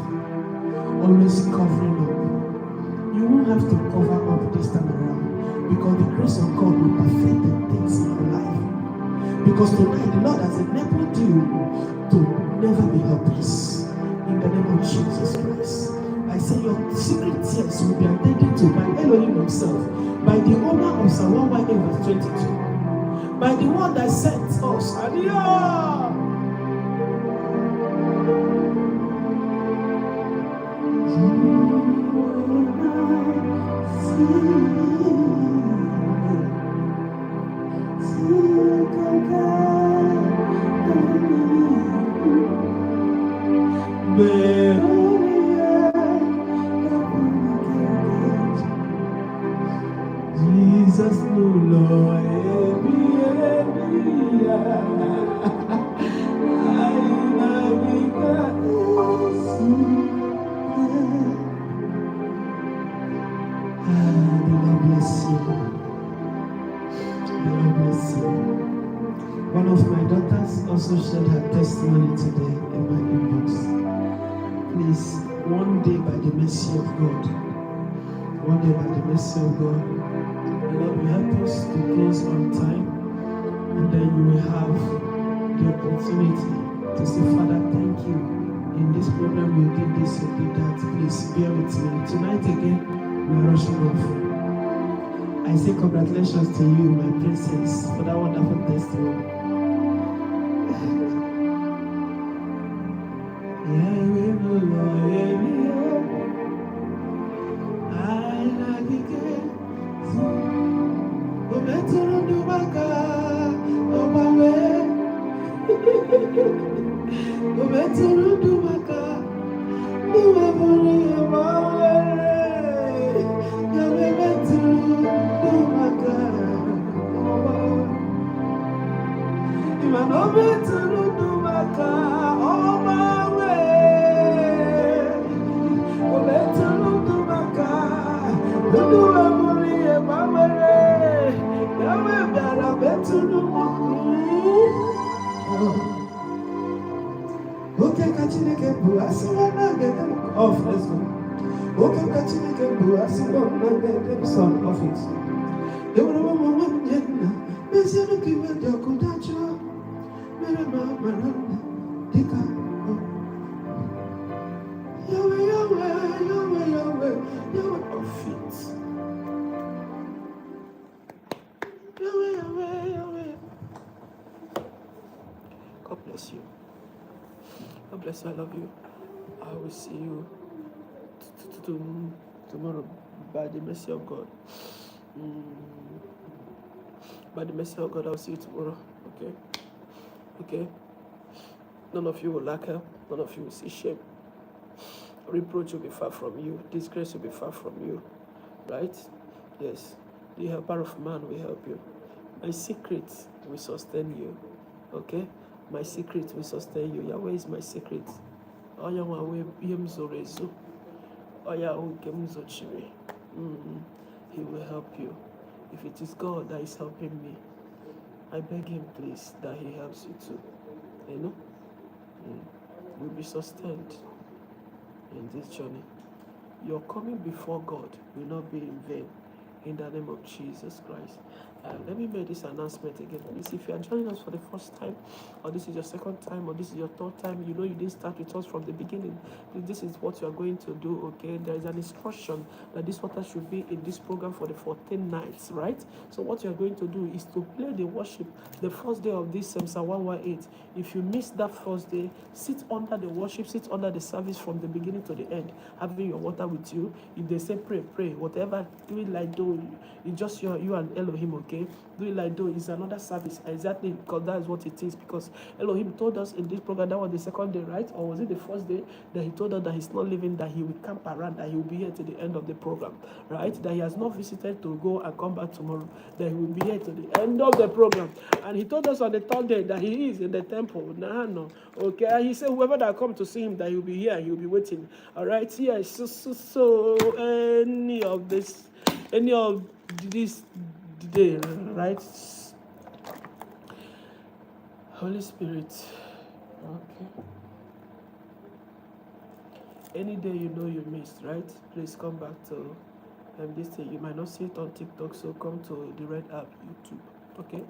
always covering up. You won't have to cover up this time around because the grace of God will perfect the things in your life. Because tonight the Lord has enabled you to never be helpless. In the name of Jesus Christ, I say your secret tears will be attended to by Elohim himself, by the owner of Psalm 118 verse 22, by the one that sent us. Hallelujah! Jesus, no Lord, one of my daughters also shared her testimony today in my inbox. Please, one day by the mercy of God, the Lord will help us to close on time, and then you will have the opportunity to say, Father, thank you. In this program, you did this, you did that. Please bear with me. Tonight again, we are rushing off. I say congratulations to you, my princess, for that wonderful testimony. Off, let's go. Okay, son of it. You were a woman, Miss Yanuki, your Kudacha, Mirama, Dika. Yahweh, off it. Yahweh. God bless you. God bless you. I love you. I will see you tomorrow by the mercy of God. By the mercy of God, I'll see you tomorrow. Okay? None of you will lack help. None of you will see shame. Reproach will be far from you. Disgrace will be far from you. Right? Yes. The helper of man will help you. My secret will sustain you. Okay? My secret will sustain you. Yahweh is my secret. Oya wawe yem zorezu. Oya ukem zochire. He will help you. If it is God that is helping me, I beg him, please, that he helps you too. You know? You'll be sustained in this journey. Your coming before God will not be in vain. In the name of Jesus Christ. Let me make this announcement again. Please, if you are joining us for the first time, or this is your second time, or this is your third time, you know you didn't start with us from the beginning. This is what you are going to do, okay? There is an instruction that this water should be in this program for the 14 nights, right? So what you are going to do is to play the worship the first day of this Psalm 118. If you miss that first day, sit under the worship, sit under the service from the beginning to the end, having your water with you. If they say pray, pray. Whatever, do it like though it's just you and Elohim, okay? Do it like though it's another service. Exactly, because that is what it is. Because Elohim told us in this program, that was the second day, right? Or was it the first day that he told us that he's not leaving, that he will camp around, that he will be here to the end of the program, right? That he has not visited to go and come back tomorrow, that he will be here to the end of the program. And he told us on the third day that he is in the temple. No. Okay, and he said whoever that come to see him, that he will be here, he will be waiting. All right, yes. So any of this day, right? Holy Spirit, okay. Any day you know you missed, right? Please come back to this thing. You might not see it on TikTok, so come to the Red App, YouTube, okay?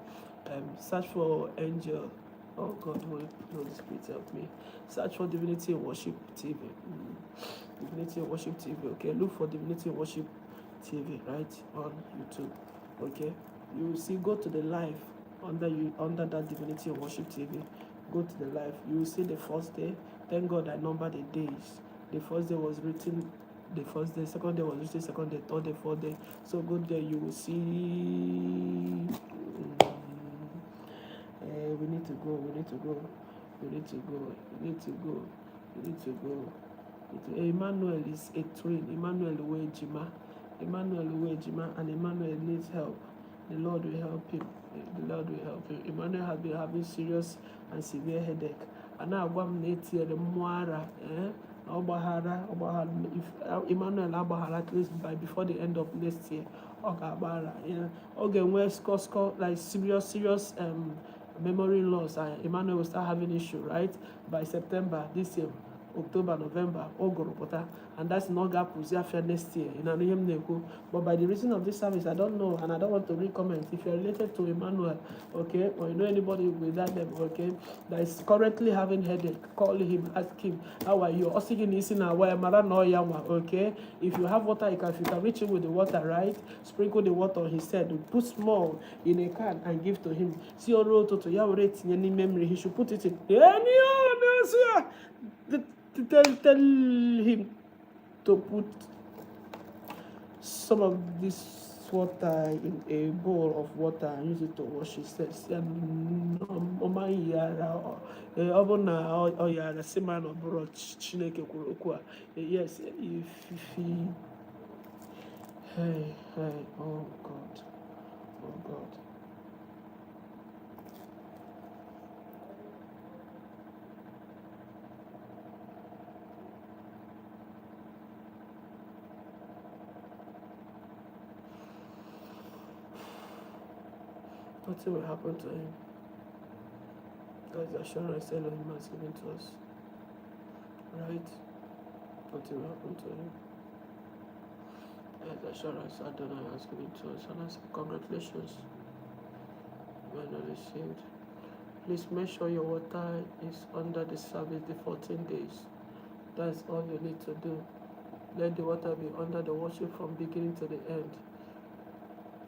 Search for Angel. Oh God, Holy Spirit, help me. Search for Divinity in Worship TV. Divinity in Worship TV, okay? Look for Divinity in Worship TV, right, on YouTube, okay? You will see, go to the live under that Divinity in Worship TV. Go to the live. You will see the first day. Thank God I numbered the days. The first day was written the first day, second day was written second day, third day, fourth day. So go there, you will see. We need to go. Emmanuel is a twin. Emmanuel Uwejima, and Emmanuel needs help. The Lord will help him. Emmanuel has been having serious and severe headache. And now I'm next year the Moara, if Emmanuel Abahara at least by before the end of next year. Okay, where score like serious memory loss. Emmanuel will start having issue, right? By September this year. October, November, Ogoropota, and that's not gap next year in an. But by the reason of this service, I don't know, and I don't want to recommend. If you're related to Emmanuel, okay, or you know anybody with that name, okay, that is currently having headache, call him, ask him, how are you? Okay, if you have water, you can reach him with the water, right? Sprinkle the water on his head, put small in a can and give to him. See your road to any memory, he should put it in. Tell him to put some of this water in a bowl of water and use it to wash his face. Yes, if he hey, oh God. Nothing will happen to him. That's the assurance Elohim has given to us. Right? Nothing will happen to him. That's the assurance Adonai has given to us. And I say, congratulations. You are not received. Please make sure your water is under the service the 14 days. That's all you need to do. Let the water be under the worship from beginning to the end.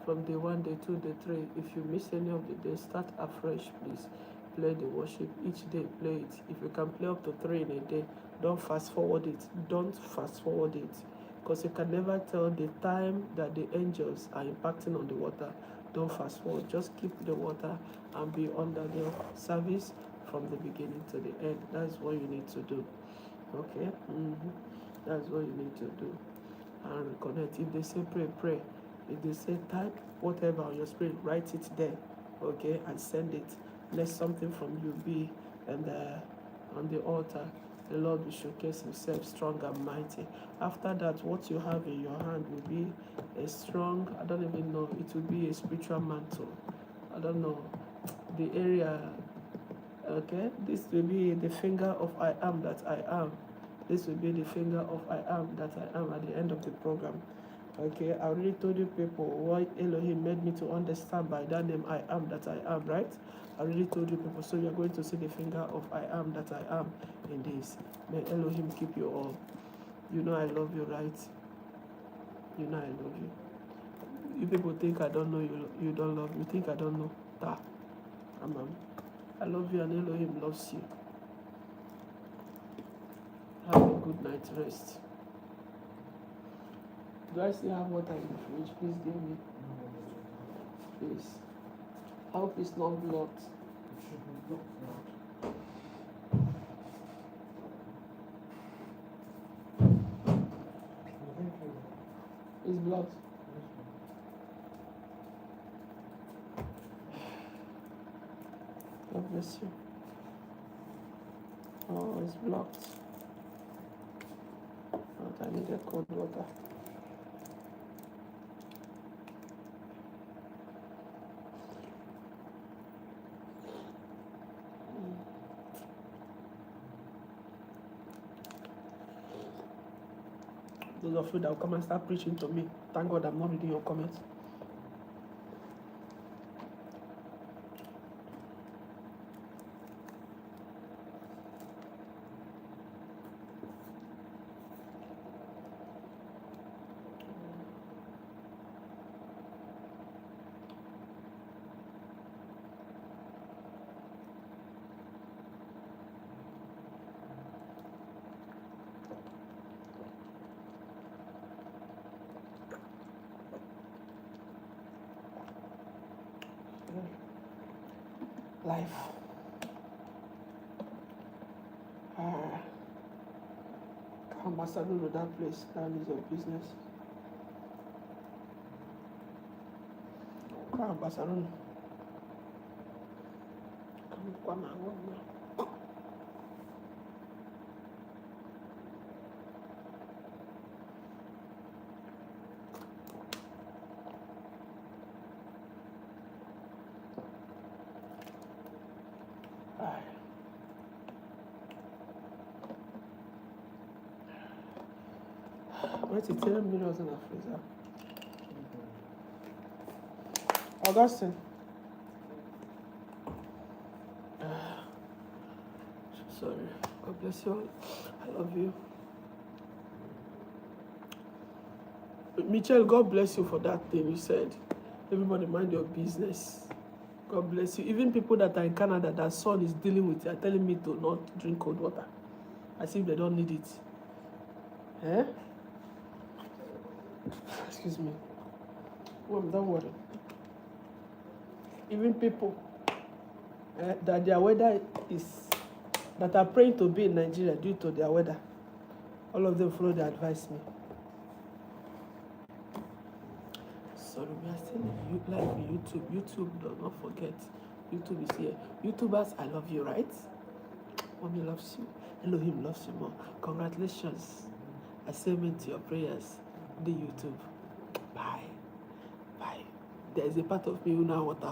From day 1, day 2, day 3. If you miss any of the days, start afresh, please. Play the worship each day. Play it. If you can play up to 3 in a day, don't fast forward it. Because you can never tell the time that the angels are impacting on the water. Don't fast forward. Just keep the water and be under the service from the beginning to the end. That's what you need to do. Okay? That's what you need to do. And reconnect. If they say pray, pray. If they say type whatever on your spirit, write it there. Okay? And send it. Let something from you be and on the altar. The Lord will showcase himself strong and mighty. After that, what you have in your hand will be a strong, I don't even know, it will be a spiritual mantle. I don't know. The area, okay? This will be the finger of I am that I am. This will be the finger of I am that I am at the end of the program. Okay, I already told you people what Elohim made me to understand by that name I am that I am, right? I already told you people, so you're going to see the finger of I am that I am in this. May Elohim keep you all. You know I love you, right? You know I love you. You people think I don't know you don't love me. You think I don't know. I love you and Elohim loves you. Have a good night rest. Do I still have water in the fridge? Please give me. Please. I hope it's not blocked. It should be blocked now. It's blocked. God bless you. Oh, it's blocked. Oh, I needed cold water. Those of you that will come and start preaching to me, thank God I'm not reading your comments. Life. Ambassador to that place, that is your business. Ambassador. Come on. Wait till 10 minutes in the freezer. Augustine. Sorry. God bless you all. I love you. Michelle, God bless you for that thing you said. Everybody mind your business. God bless you. Even people that are in Canada, that son is dealing with, are telling me to not drink cold water. As if they don't need it. Eh? Excuse me. Well, don't worry. Even people that their weather is, that are praying to be in Nigeria due to their weather, all of them follow the advice me. Sorry, we are still live on YouTube. YouTube, do not forget. YouTube is here. YouTubers, I love you, right? Mommy loves you. Elohim loves you more. Congratulations. I say amen to your prayers. The YouTube. Bye. Bye. There is a part of me who now want to